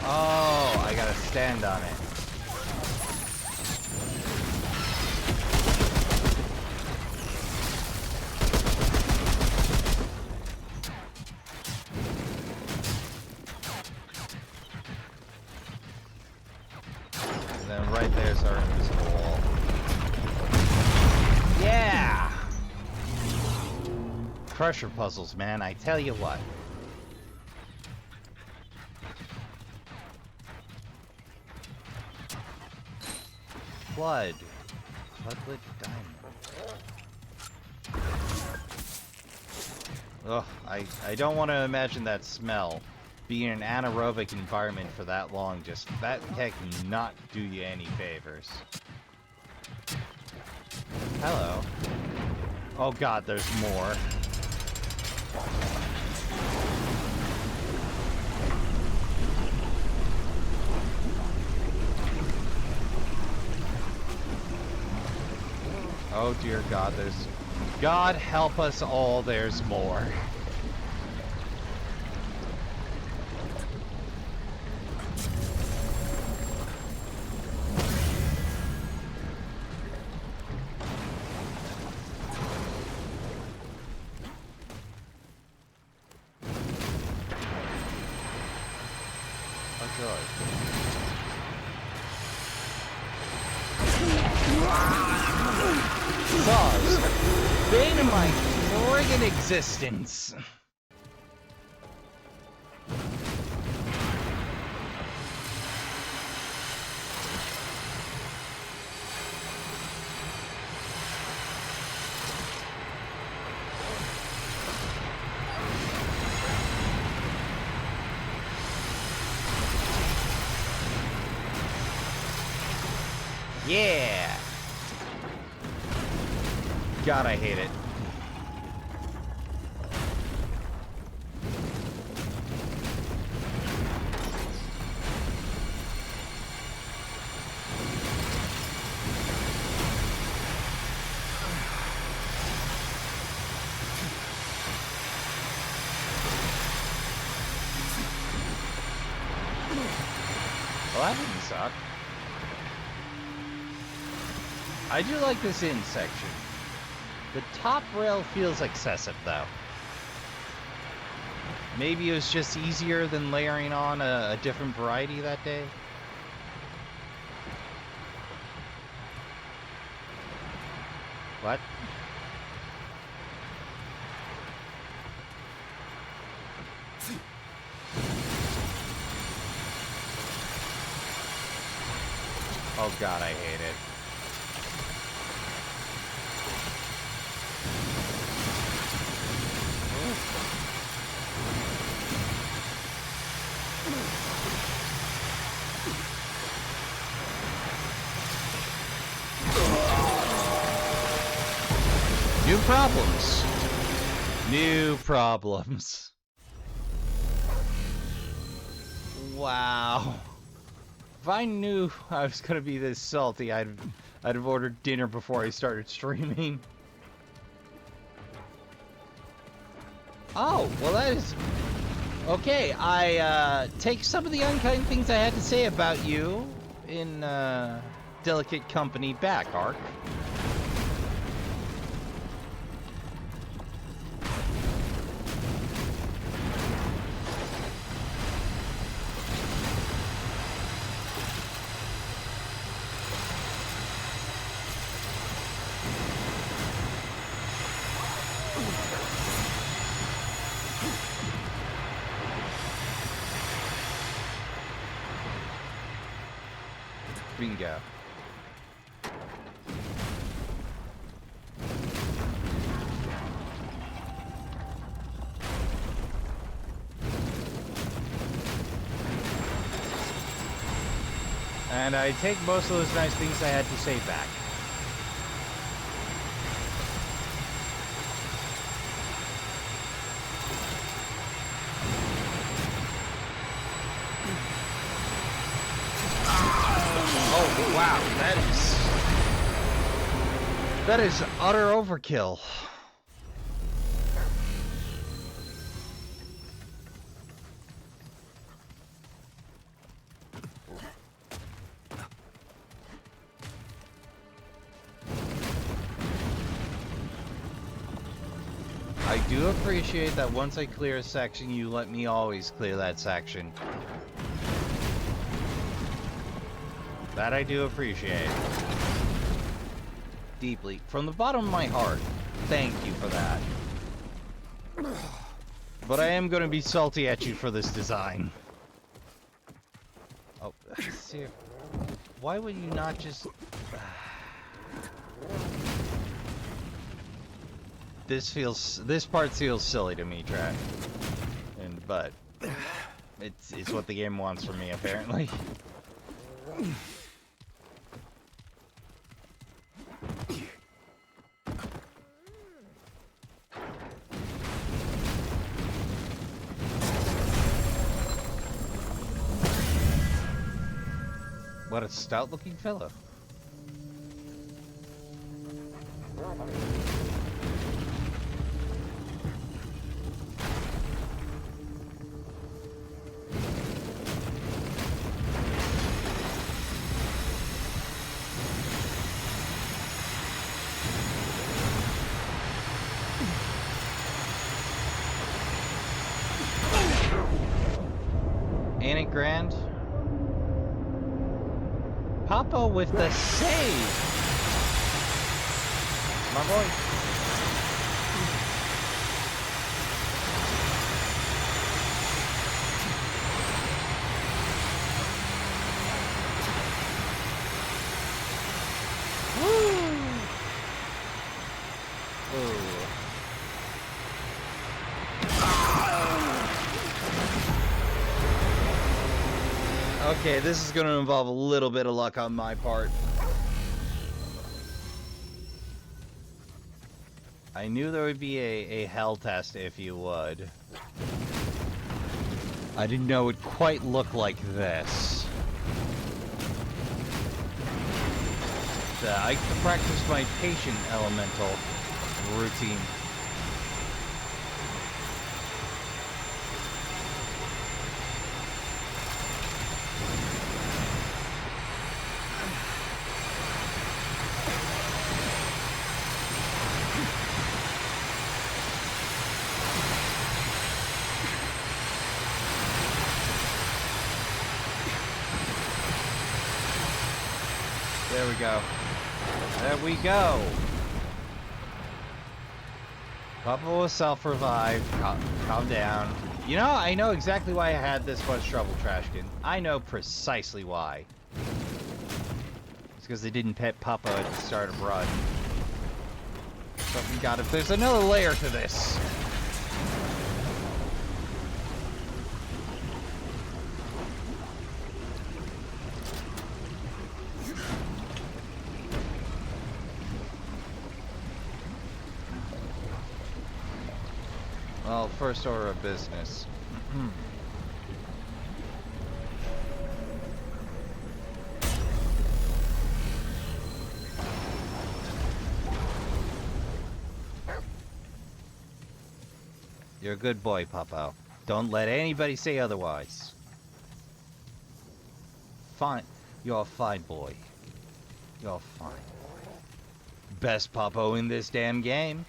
Oh, I gotta stand on it. And then right there's our invisible wall. Yeah! Crusher puzzles, man, I tell you what. Bloodlit diamond. Ugh, I don't want to imagine that smell. Being in an anaerobic environment for that long, just that tech not do you any favors. Hello. Oh god, there's more. Oh dear God, there's... God help us all, there's more. Oh God. Saws, bane of my friggin' existence. Yeah. God, I hate it. Well, that didn't suck. I do like this in section. The top rail feels excessive, though. Maybe it was just easier than layering on a different variety that day. What? Oh god, I hate it. New problems. New problems. Wow. If I knew I was gonna be this salty, I'd have ordered dinner before I started streaming. Oh, well that is... Okay, I take some of the unkind things I had to say about you in delicate company back, Ark. Bingo. And I take most of those nice things I had to say back. Oh, wow, that is utter overkill. I do appreciate that once I clear a section, you let me always clear that section. That I do appreciate. Deeply. From the bottom of my heart. Thank you for that. But I am going to be salty at you for this design. Oh, see, why would you not just... This part feels silly to me, Trash. But it's what the game wants from me, apparently. What a stout-looking fellow. Ain't it grand? Papa with the save! My boy. Okay, this is going to involve a little bit of luck on my part. I knew there would be a hell test, if you would. I didn't know it would quite look like this. I practiced my patient elemental routine. There we go. There we go. Papa will self-revive. Calm down. You know, I know exactly why I had this much trouble, Trashkin. I know precisely why. It's because they didn't pet Papa at the start of run. So God, if there's another layer to this. Well, first order of business. You're a good boy, Papa. Don't let anybody say otherwise. Fine. You're a fine boy. You're a fine boy. Best Papa in this damn game.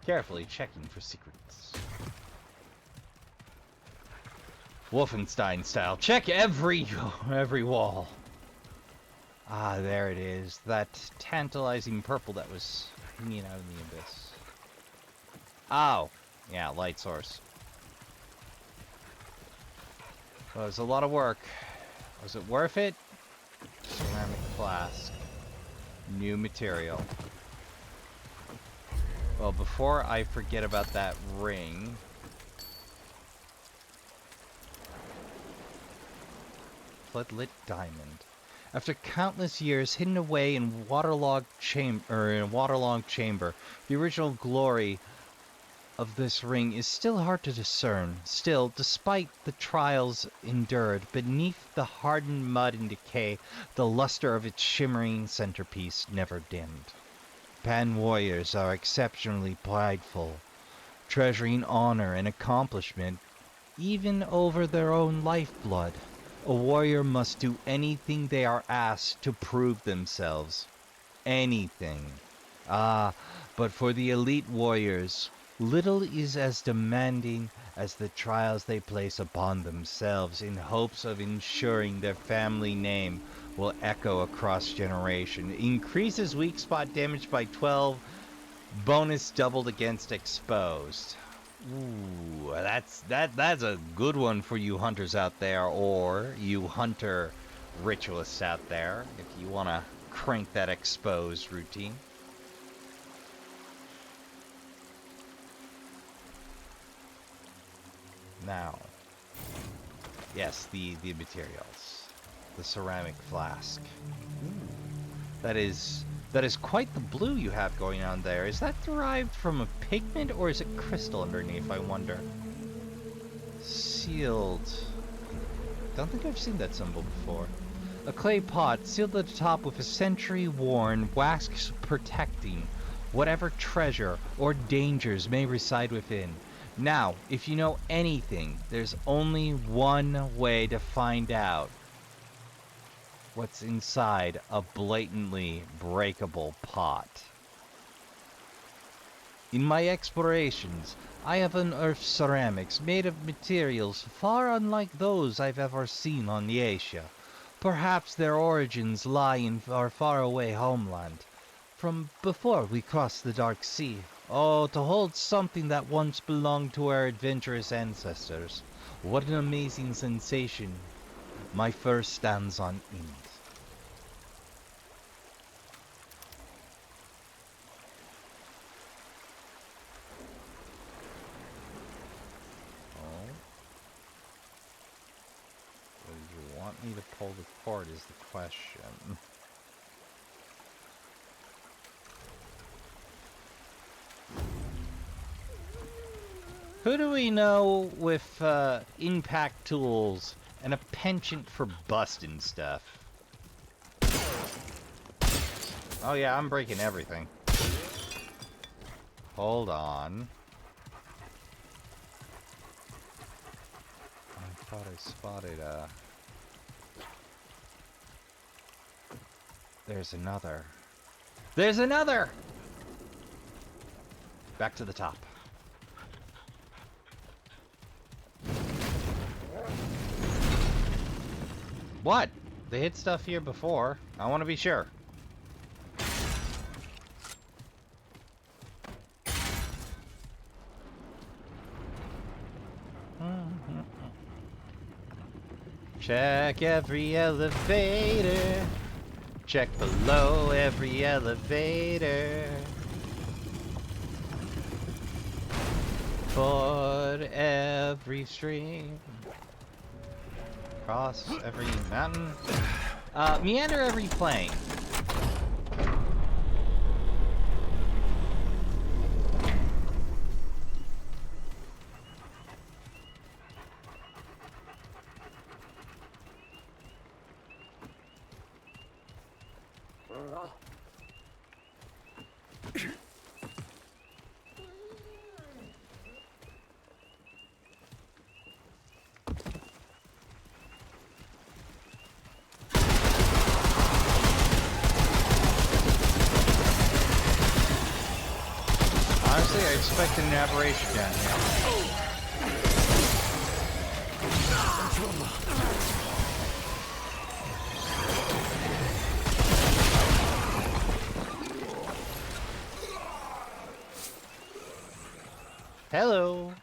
Carefully checking for secrets. Wolfenstein style. Check every wall. Ah, there it is. That tantalizing purple that was hanging out in the abyss. Oh, yeah, light source. Well, it was a lot of work. Was it worth it? Ceramic flask. New material. Well, before I forget about that ring... Floodlit diamond. After countless years hidden away in waterlogged chamber, the original glory of this ring is still hard to discern. Still, despite the trials endured, beneath the hardened mud and decay, the luster of its shimmering centerpiece never dimmed. Pan warriors are exceptionally prideful, treasuring honor and accomplishment even over their own lifeblood. A warrior must do anything they are asked to prove themselves. Anything. Ah, but for the elite warriors, little is as demanding as the trials they place upon themselves in hopes of ensuring their family name will echo across generation. Increases weak spot damage by 12. Bonus doubled against exposed. Ooh, that's a good one for you hunters out there, or you hunter ritualists out there, if you want to crank that exposed routine. Now, yes, the materials, the ceramic flask. Ooh, that is quite the blue you have going on there. Is that derived from a pigment or is it crystal underneath, I wonder? Sealed. Don't think I've seen that symbol before. A clay pot sealed at the top with a century-worn wax protecting whatever treasure or dangers may reside within. Now, if you know anything, there's only one way to find out what's inside a blatantly breakable pot. In my explorations, I have unearthed ceramics made of materials far unlike those I've ever seen on Yaesha. Perhaps their origins lie in our faraway homeland, from before we crossed the Dark Sea. Oh, to hold something that once belonged to our adventurous ancestors. What an amazing sensation. My fur stands on end. Me to pull the cord is the question. Who do we know with impact tools and a penchant for busting stuff? Oh yeah, I'm breaking everything. Hold on. I thought I spotted There's another. There's another! Back to the top. What? They hit stuff here before. I want to be sure. Check every elevator. Check below every elevator. Ford every stream. Cross every mountain. Meander every plain. Honestly, I expected an aberration down here. Hello.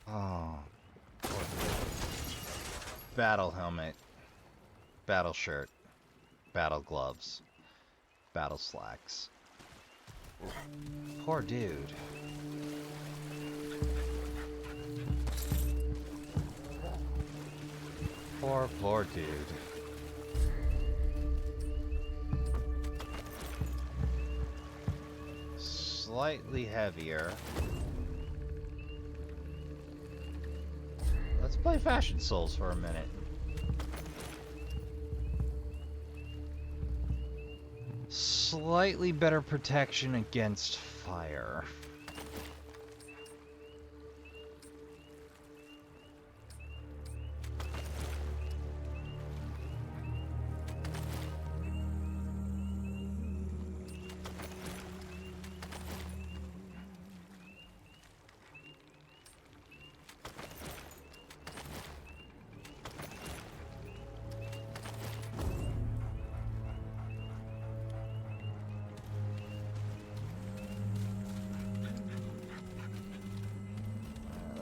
Oh. Battle helmet. Battle shirt. Battle gloves. Battle slacks. Poor dude. Poor dude. Slightly heavier. Let's play Fashion Souls for a minute. Slightly better protection against fire.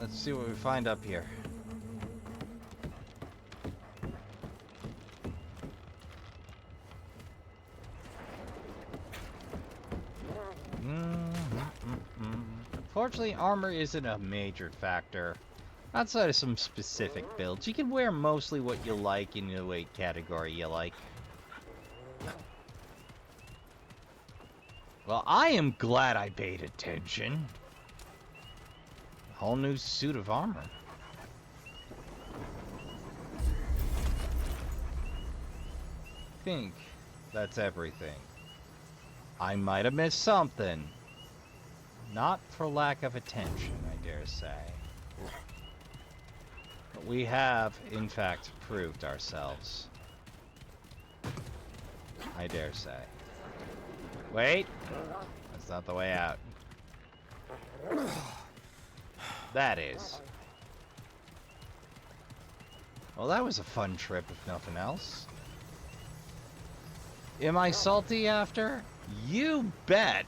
Let's see what we find up here. Fortunately, armor isn't a major factor. Outside of some specific builds, you can wear mostly what you like in the weight category you like. Well, I am glad I paid attention. Whole new suit of armor. I think that's everything. I might have missed something. Not for lack of attention, I dare say. But we have, in fact, proved ourselves. I dare say. Wait! That's not the way out. That is. Well, that was a fun trip, if nothing else. Am I salty after? You bet!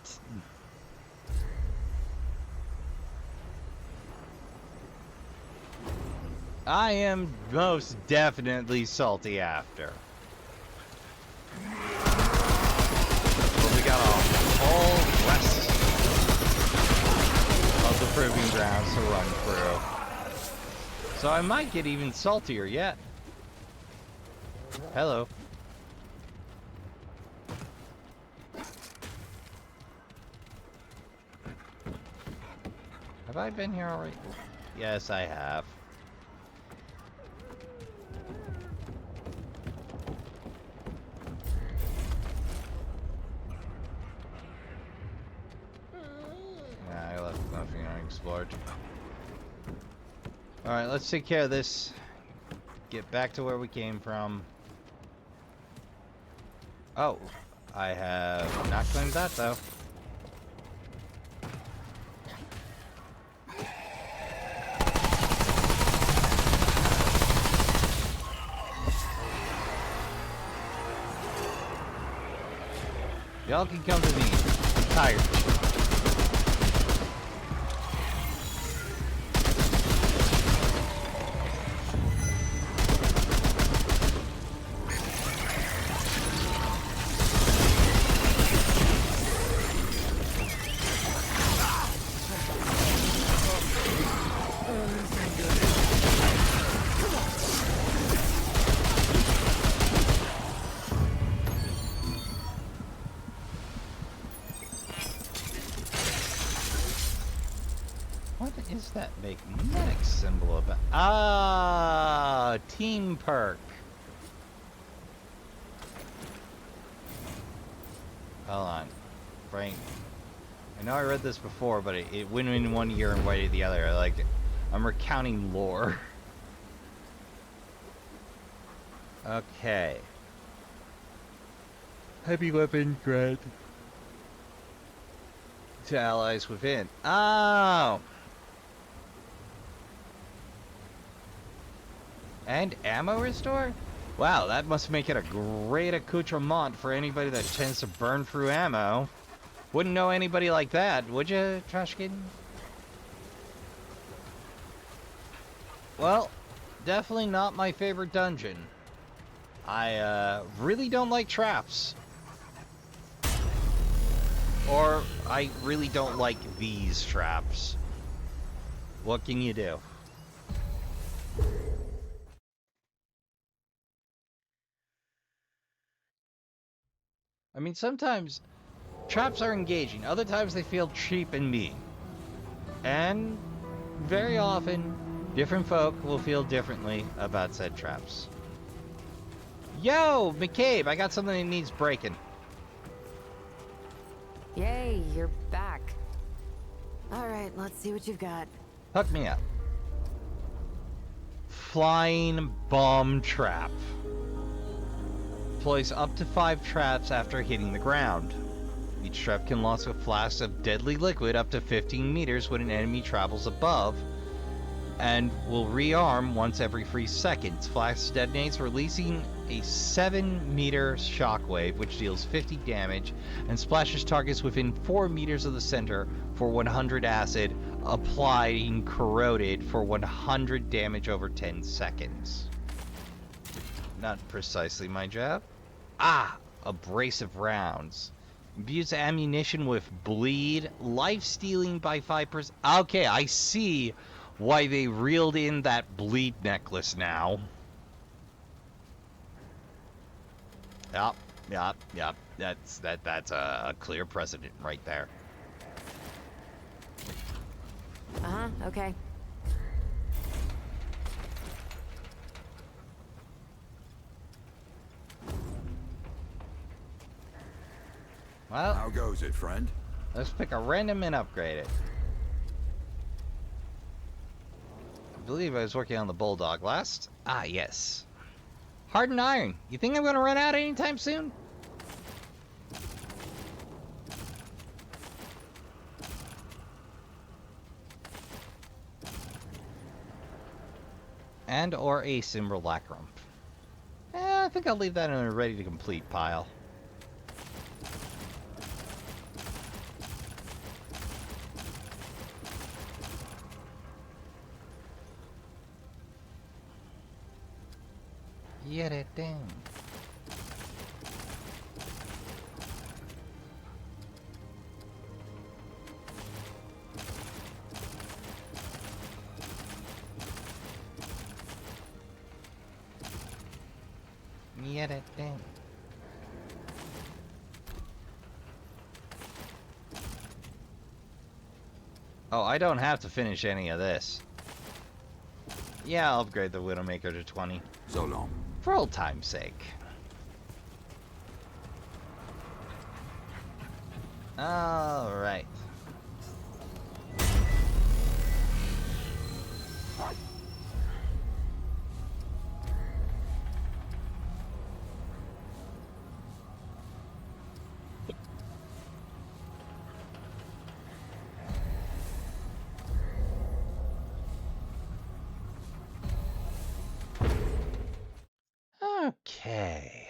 I am most definitely salty after. Well, we got a whole west of the proving grounds to run through. So I might get even saltier yet. Hello. Have I been here already? Yes, I have. Yeah, I left nothing unexplored. Alright, let's take care of this. Get back to where we came from. Oh, I have not claimed that though. Y'all can come to me. I'm tired. What is that magnetic symbol about? Ah, team perk. Hold on. Frank. I know I read this before, but it went in one ear and went in the other. Like, I'm recounting lore. Okay. Heavy weapon grant to allies within. Oh! And ammo restore? Wow, that must make it a great accoutrement for anybody that tends to burn through ammo. Wouldn't know anybody like that, would you, Trashkin? Well, definitely not my favorite dungeon. I really don't like traps. Or I really don't like these traps. What can you do? I mean, sometimes traps are engaging, other times they feel cheap and mean. And very often, different folk will feel differently about said traps. Yo, McCabe, I got something that needs breaking. Yay, you're back. All right, let's see what you've got. Hook me up. Flying bomb trap. Deploys up to 5 traps after hitting the ground. Each trap can launch a flash of deadly liquid up to 15 meters when an enemy travels above, and will rearm once every 3 seconds. Flash detonates, releasing a 7-meter shockwave, which deals 50 damage, and splashes targets within 4 meters of the center for 100 acid, applying corroded for 100 damage over 10 seconds. Not precisely my job. Ah! Abrasive rounds. Imbues ammunition with bleed. Life stealing by 5%. Okay, I see why they reeled in that bleed necklace now. Yep. That's a clear precedent right there. Uh-huh, okay. Well, how goes it, friend? Let's pick a random and upgrade it. I believe I was working on the Bulldog last. Ah, yes. Hardened iron. You think I'm going to run out anytime soon? And or a simulacrum. I think I'll leave that in a ready to complete pile. Get it down. Get it down. Oh, I don't have to finish any of this. Yeah, I'll upgrade the Widowmaker to 20. So long. For old time's sake. Alright. Okay.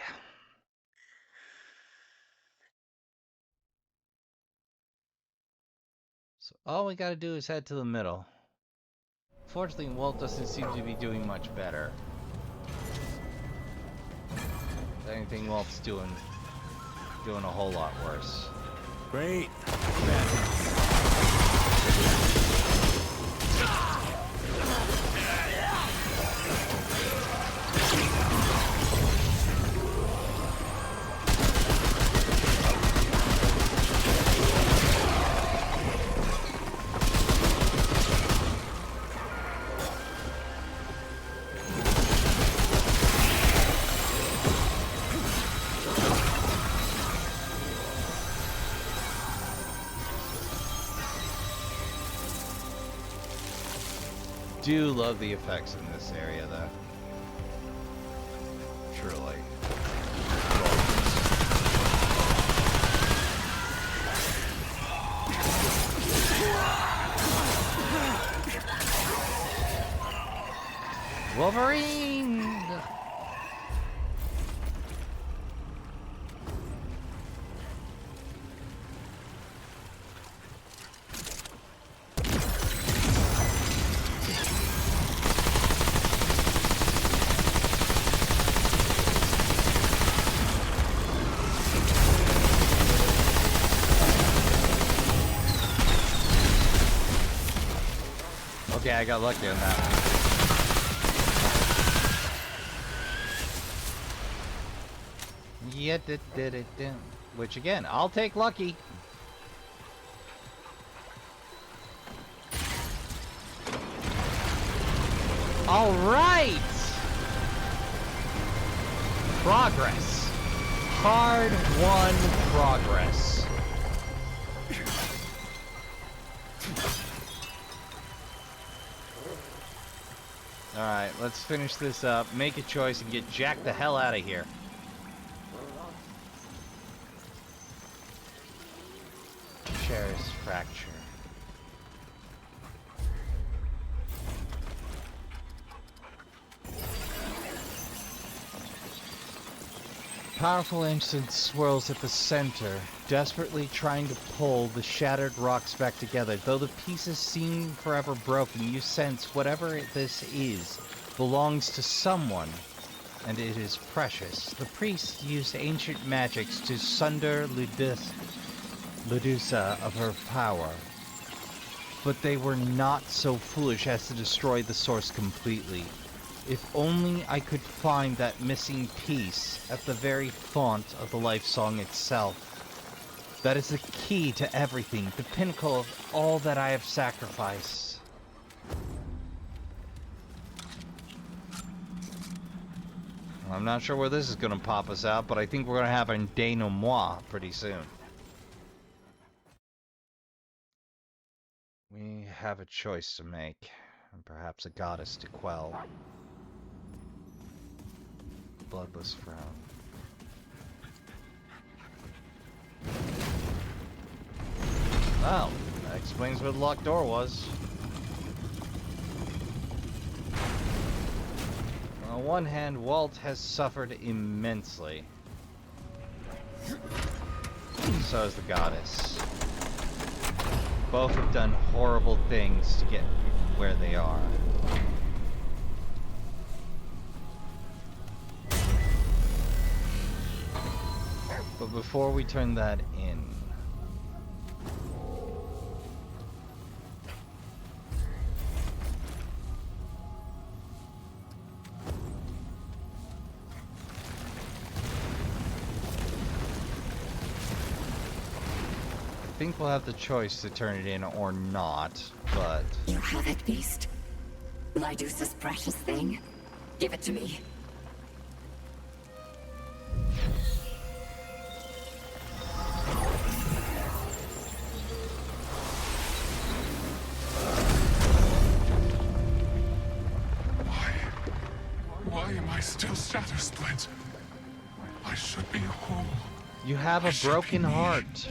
So all we gotta do is head to the middle. Fortunately, Walt doesn't seem to be doing much better. If anything, Walt's doing a whole lot worse. Great. Do love the effects in this area, though. Truly. Wolverine! Okay, I got lucky on that one. Yeah, did. Which again, I'll take lucky. All right. Progress. Hard-won progress. Alright, let's finish this up, make a choice, and get Jack the hell out of here. Chair's fracture. Powerful engine swirls at the center, desperately trying to pull the shattered rocks back together. Though the pieces seem forever broken, you sense whatever this is belongs to someone, and it is precious. The priests used ancient magics to sunder Lydussa of her power, but they were not so foolish as to destroy the source completely. If only I could find that missing piece at the very font of the life song itself. That is the key to everything, the pinnacle of all that I have sacrificed. I'm not sure where this is going to pop us out, but I think we're going to have a denouement pretty soon. We have a choice to make, and perhaps a goddess to quell. Bloodless frown. Well, that explains where the locked door was. On one hand, Walt has suffered immensely. So has the goddess. Both have done horrible things to get where they are. But before we turn that in, I think we'll have the choice to turn it in or not, but... You have it, beast. Lydussa's precious thing. Give it to me. Why am I still Shadow Split? I should be whole. You have a broken heart.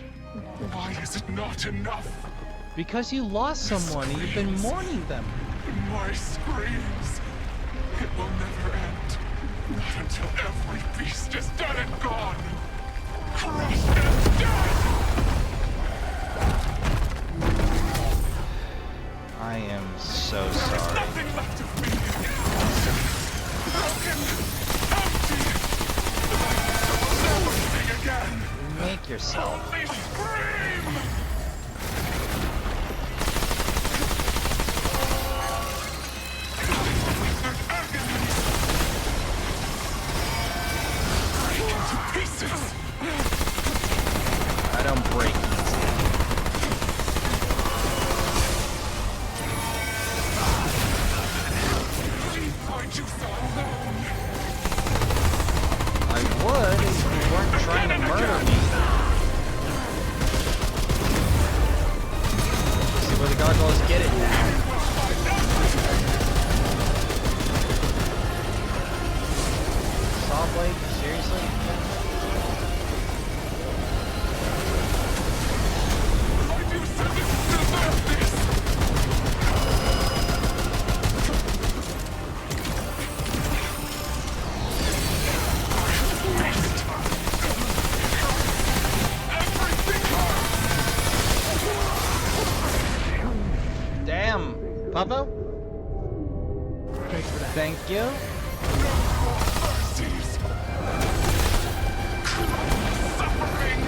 Why is it not enough? Because you lost someone and you've been mourning them. My screams. It will never end. Not until every beast is dead and gone. Crushed and dead! I am so There is sorry. nothing left of me. Broken, empty. I will never sing again. Make yourself. Only scream! Break into pieces! I don't break easy. Leave Lydussa alone! I would if you weren't trying to murder me. See where the gargoyles get it now. Saw blade? Seriously? Lydussa didn't deserve this! Damn, Papa? Thank you. Suffering!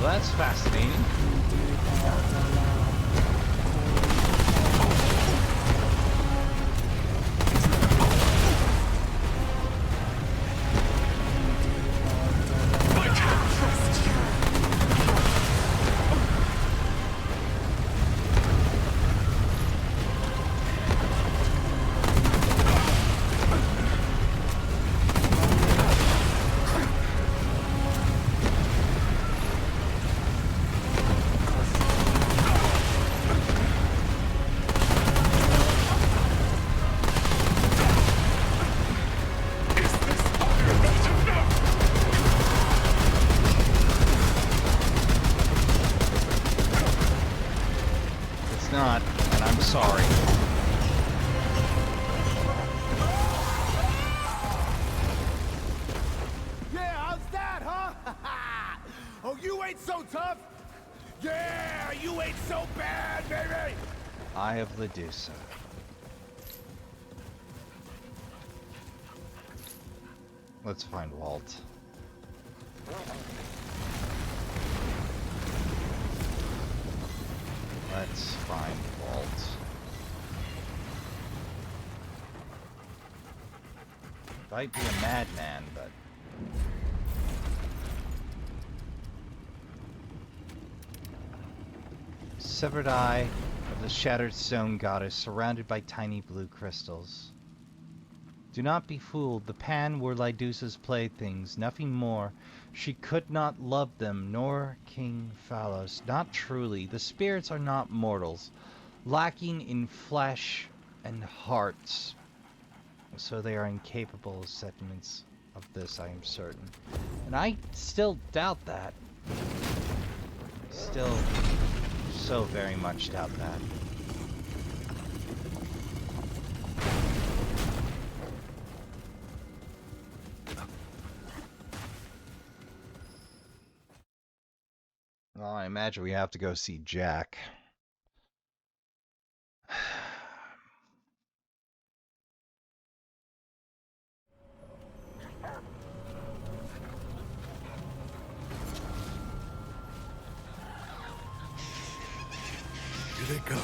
Well, that's fascinating. I can't trust you! Is this iron not enough? It's not, and I'm sorry. Yeah, how's that, huh? Oh, you ain't so tough? Yeah, you ain't so bad, baby! Eye of Lydussa. Let's find Walt. Let's find Walt. Might be a madman, but... Severed eye of the shattered stone goddess surrounded by tiny blue crystals. Do not be fooled, the pan were Lydussa's playthings, nothing more. She could not love them, nor King Phalos, not truly. The spirits are not mortals, lacking in flesh and hearts. So they are incapable of sentiments of this, I am certain. And I still doubt that. Still so very much doubt that. Well, I imagine we have to go see Jack. Here they come.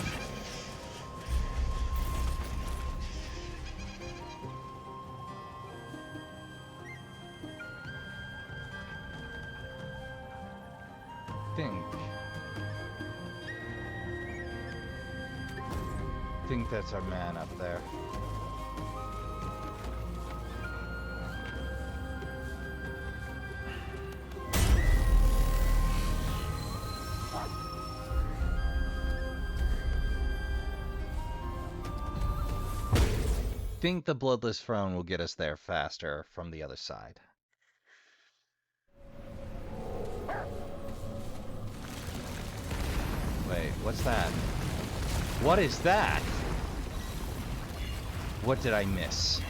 think that's our man up there. Think the Bloodless Throne will get us there faster from the other side. Wait, what's that? What is that? What did I miss?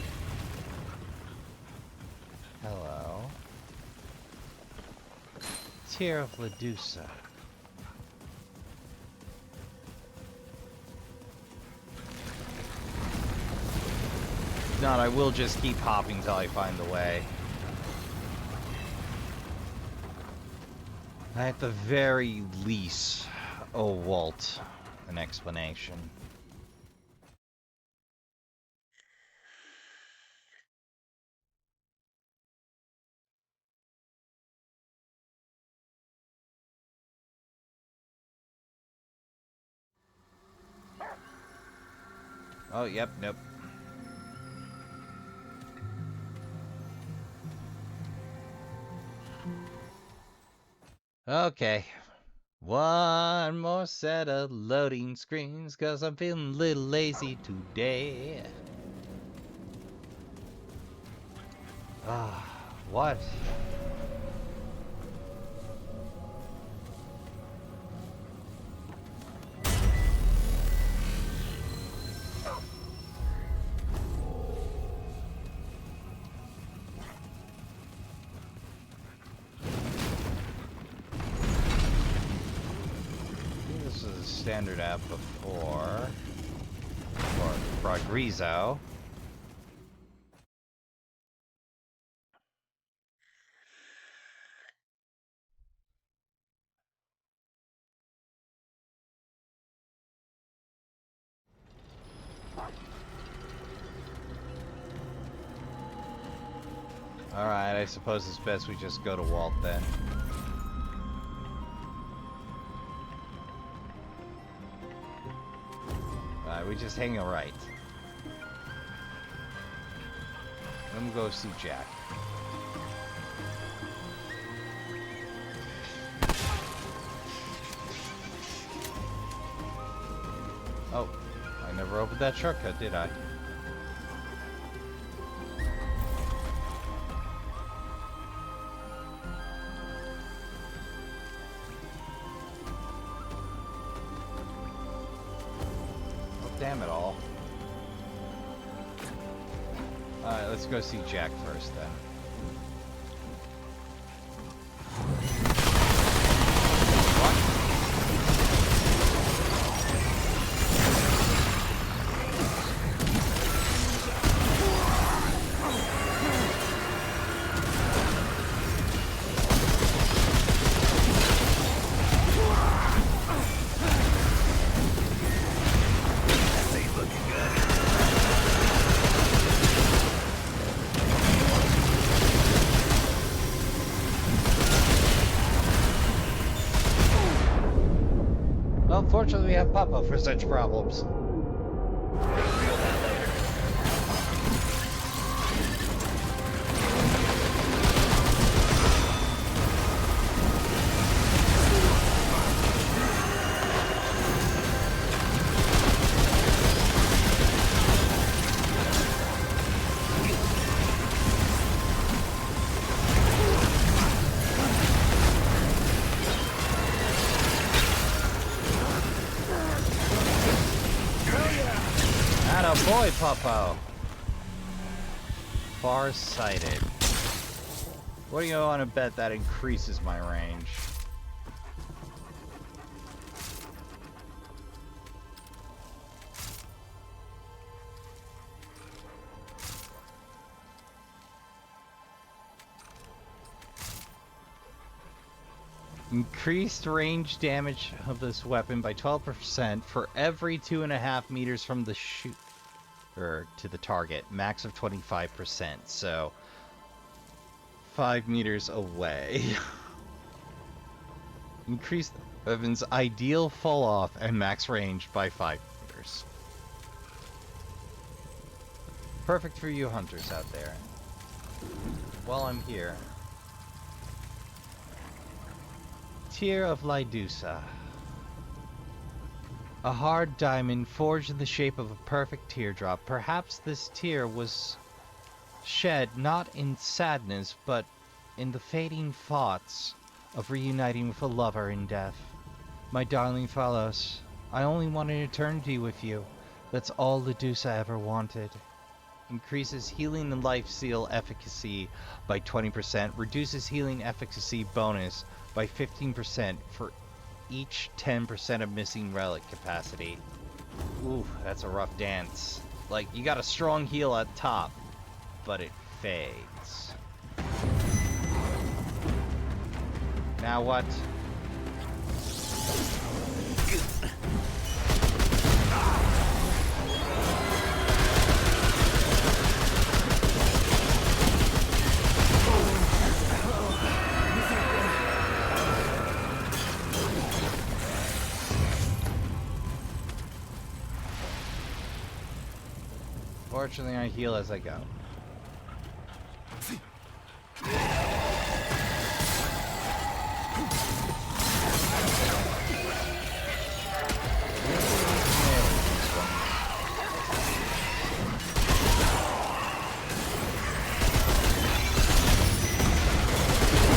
Hello. Tear of Lydussa. If not, I will just keep hopping till I find the way. At the very least, oh Walt, an explanation. Oh, yep, nope. Okay. One more set of loading screens, cause I'm feeling a little lazy today. Ah, what? This is a standard app before. For Progreso. Alright, I suppose it's best we just go to Walt then. Alright, we just hang a right. Let me go see Jack. Oh, I never opened that shortcut, did I? Damn it all. Alright, let's go see Jack first then. Fortunately, we have Papa for such problems. Boy, Popo. Far-sighted. What do you want to bet that increases my range? Increased range damage of this weapon by 12% for every 2.5 meters from the shoot. To the target, max of 25%, so 5 meters away. Increase the weapon's ideal fall off and max range by 5 meters. Perfect for you hunters out there. While I'm here. Tear of Lydussa. A hard diamond forged in the shape of a perfect teardrop. Perhaps this tear was shed not in sadness, but in the fading thoughts of reuniting with a lover in death. My darling Phalos, I only want an eternity with you. That's all Lydussa ever wanted. Increases healing and life seal efficacy by 20%. Reduces healing efficacy bonus by 15% for each 10% of missing relic capacity. Ooh, that's a rough dance. Like, you got a strong heal at top, but it fades. Now what? Fortunately, I heal as I go.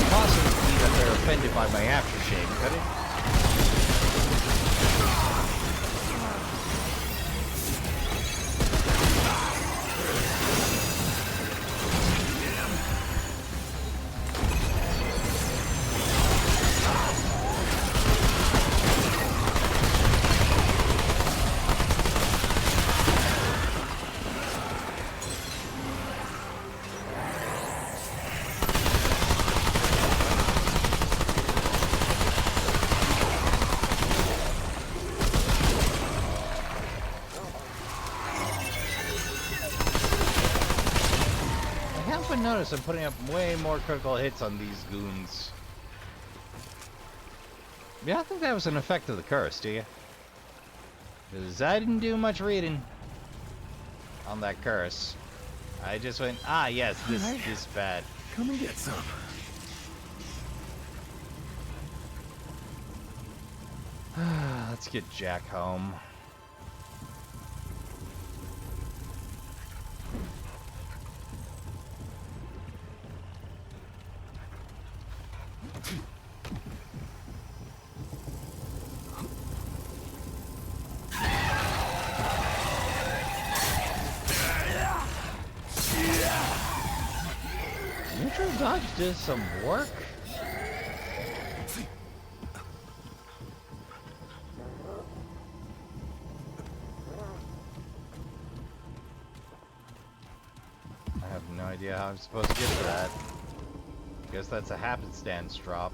Possibly that they're offended by my aftershave, could it? Notice I'm putting up way more critical hits on these goons. Yeah, I think that was an effect of the curse, do you? Because I didn't do much reading on that curse. I just went, ah, yes, this bad. Come and get some. Let's get Jack home. Neutral dodge does some work. I have no idea how I'm supposed to get to that. Guess that's a happenstance drop.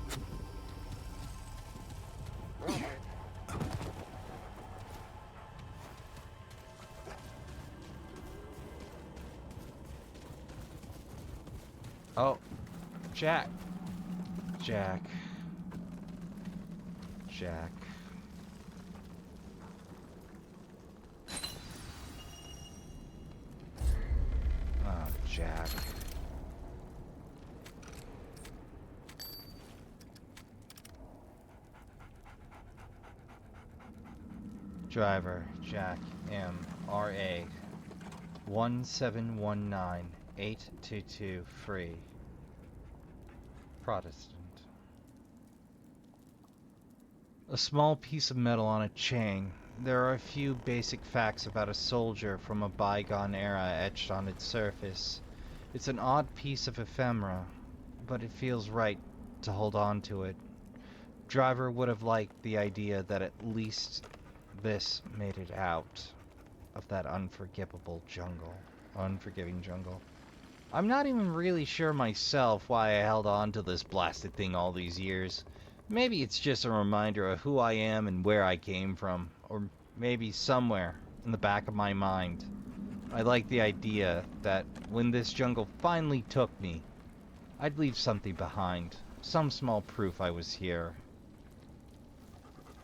Oh, Jack. Jack. Jack. Oh, Jack. Driver, Jack M. R.A. 1719-822 free. Protestant. A small piece of metal on a chain. There are a few basic facts about a soldier from a bygone era etched on its surface. It's an odd piece of ephemera, but it feels right to hold on to it. Driver would have liked the idea that at least this made it out of that unforgiving jungle. I'm not even really sure myself why I held on to this blasted thing all these years. Maybe it's just a reminder of who I am and where I came from, or maybe somewhere in the back of my mind. I like the idea that when this jungle finally took me, I'd leave something behind, some small proof I was here.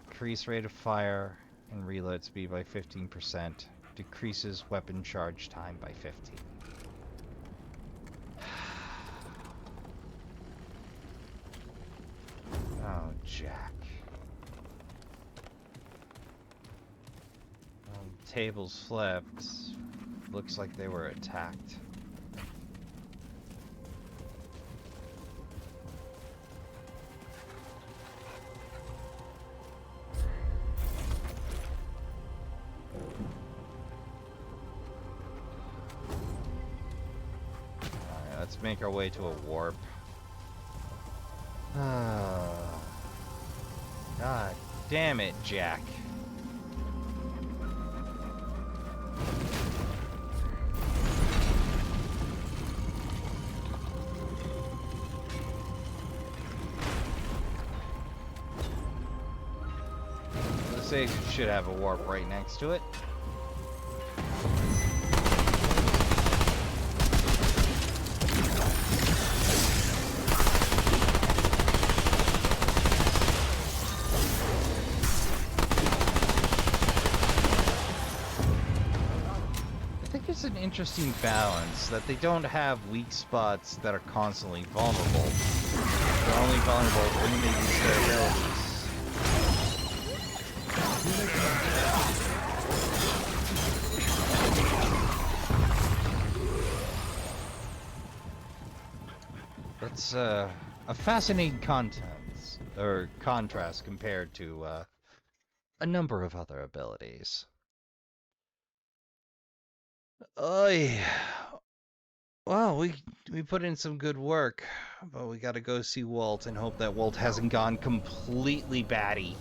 Increase rate of fire and reload speed by 15%. decreases weapon charge time by 50. Oh, Jack. Tables flipped. Looks like they were attacked. Alright, let's make our way to a warp. God damn it, Jack. The station should have a warp right next to it. It's an interesting balance that they don't have weak spots that are constantly vulnerable. They're only vulnerable when they use their abilities. That's a fascinating contrast compared to a number of other abilities. Oh yeah. Well, we put in some good work, but we gotta go see Walt and hope that Walt hasn't gone completely batty.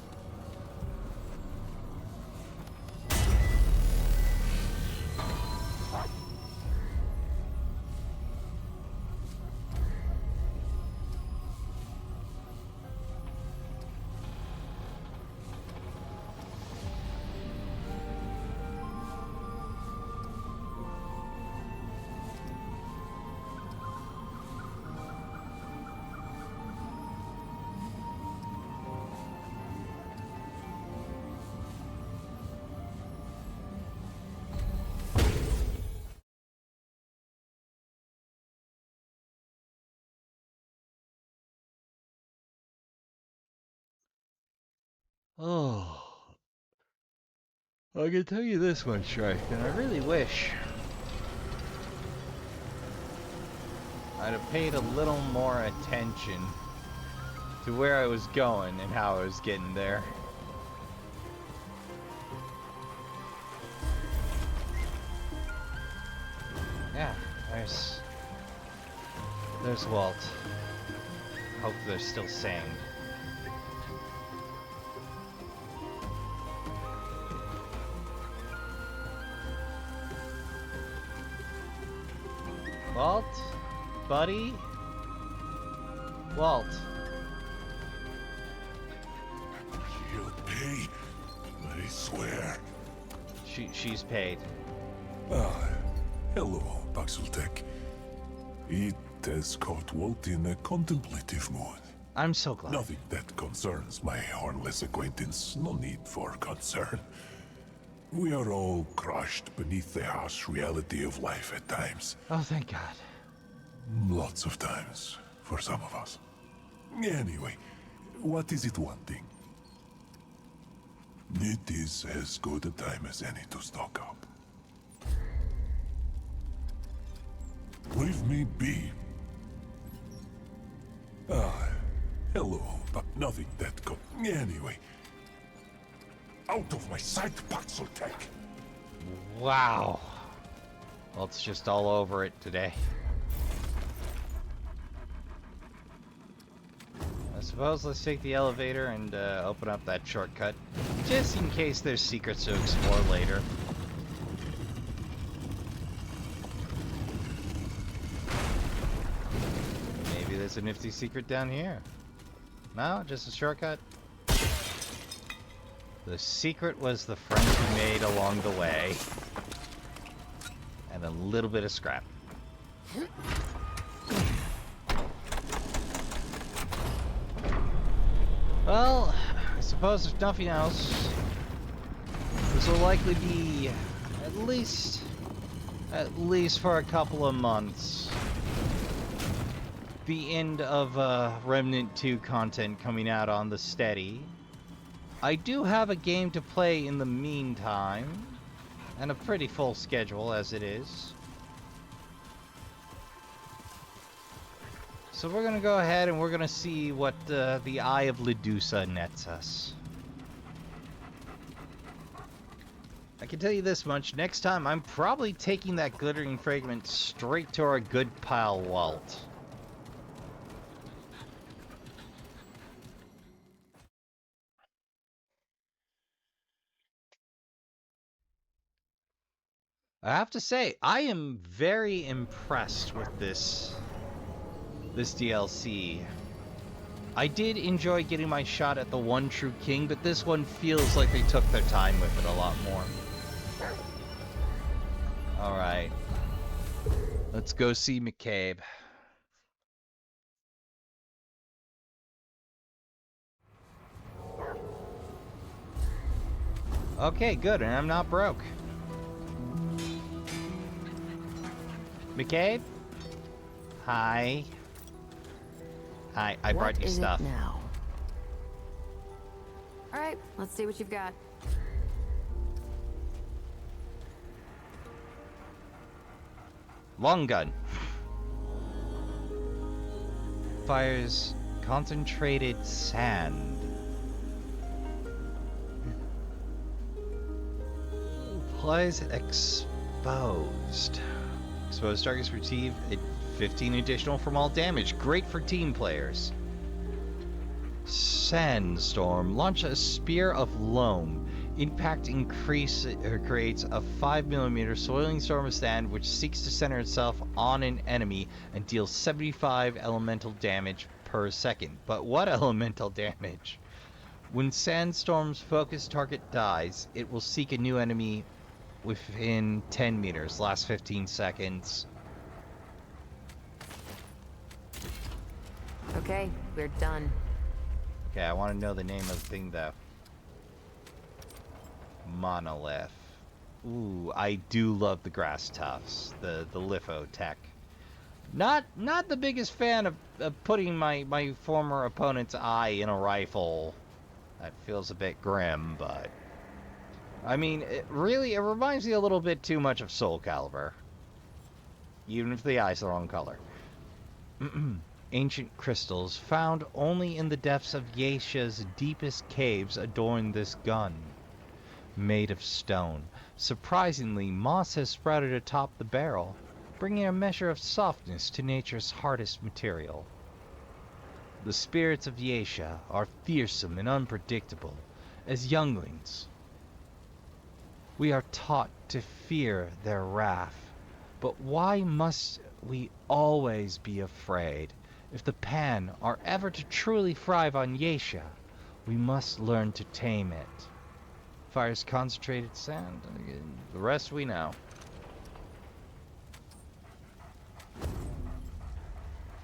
Oh, I can tell you this much, Trashkin. I really wish I'd have paid a little more attention to where I was going and how I was getting there. Yeah, there's Walt. Hope they're still sane. Walt? Buddy? Walt. She'll pay. I swear. She's paid. Ah, hello, Baxeltek. It has caught Walt in a contemplative mood. I'm so glad. Nothing that concerns my harmless acquaintance. No need for concern. We are all crushed beneath the harsh reality of life at times. Oh, thank God. Lots of times, for some of us. Anyway, what is it wanting? It is as good a time as any to stock up. Leave me be. Ah, hello, but nothing that could... Anyway. Out of my sight, Paxeltek! Wow. Walt's just all over it today. I suppose let's take the elevator and open up that shortcut, just in case there's secrets to explore later. Maybe there's a nifty secret down here. No, just a shortcut. The secret was the friends we made along the way. And a little bit of scrap. Well, I suppose if nothing else, this will likely be at at least for a couple of months. The end of Remnant 2 content coming out on the steady. I do have a game to play in the meantime, and a pretty full schedule as it is. So we're gonna go ahead and we're gonna see what the Eye of Lydussa nets us. I can tell you this much, next time I'm probably taking that glittering fragment straight to our good pal Walt. I have to say, I am very impressed with this DLC. I did enjoy getting my shot at the one true king, but this one feels like they took their time with it a lot more. Alright. Let's go see McCabe. Okay, good, and I'm not broke. McCabe? Hi. Hi, I brought you stuff. What is it now? All right, let's see what you've got. Long gun. Fires concentrated sand. Applies exposed. Exposed targets receive 15 additional from all damage. Great for team players. Sandstorm. Launch a spear of loam. Impact creates a 5mm soiling storm of sand which seeks to center itself on an enemy and deals 75 elemental damage per second. But what elemental damage? When Sandstorm's focus target dies, it will seek a new enemy within 10 meters. Last 15 seconds. Okay, we're done. Okay, I want to know the name of the thing though. Monolith. Ooh, I do love the grass tufts, the litho tech. Not the biggest fan of putting my former opponent's eye in a rifle. That feels a bit grim, but I mean, it reminds me a little bit too much of Soul Calibur. Even if the eye's the wrong color. Ancient crystals found only in the depths of Yesha's deepest caves adorn this gun. Made of stone. Surprisingly, moss has sprouted atop the barrel, bringing a measure of softness to nature's hardest material. The spirits of Yesha are fearsome and unpredictable, as younglings. We are taught to fear their wrath, but why must we always be afraid? If the Pan are ever to truly thrive on Yesha, we must learn to tame it. Fires concentrated sand. The rest we know.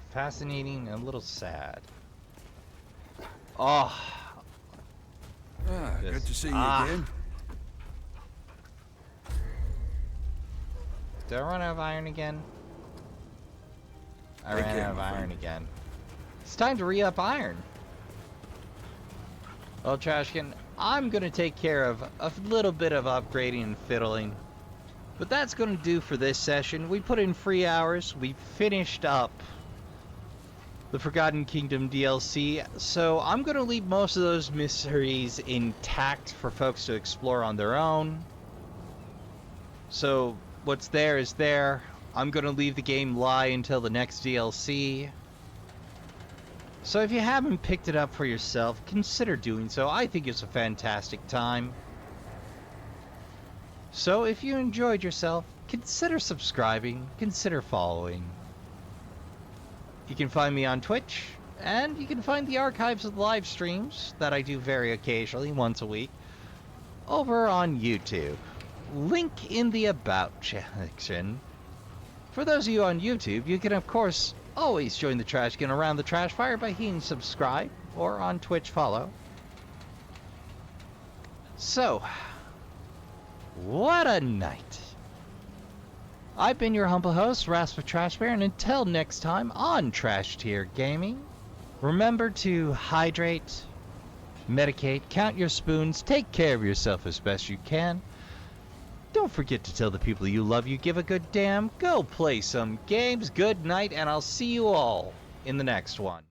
Fascinating and a little sad. Oh. Good to see you again. Did I run out of iron again? I ran out of iron again. It's time to re-up iron. Well, Trashkin, I'm going to take care of a little bit of upgrading and fiddling. But that's going to do for this session. We put in 3 hours. We finished up the Forgotten Kingdom DLC. So I'm going to leave most of those mysteries intact for folks to explore on their own. So what's there is there. I'm going to leave the game lie until the next DLC. So if you haven't picked it up for yourself, consider doing so. I think it's a fantastic time. So if you enjoyed yourself, consider subscribing, consider following. You can find me on Twitch, and you can find the archives of the live streams that I do very occasionally, once a week, over on YouTube. Link in the About section. For those of you on YouTube, you can of course always join the Trashkin around the trash fire by hitting subscribe, or on Twitch follow. So, What a night. I've been your humble host, Rasp of Trashbear, and until next time on Trash Tier Gaming, remember to hydrate, medicate, count your spoons, take care of yourself as best you can. Don't forget to tell the people you love you give a good damn. Go play some games. Good night, and I'll see you all in the next one.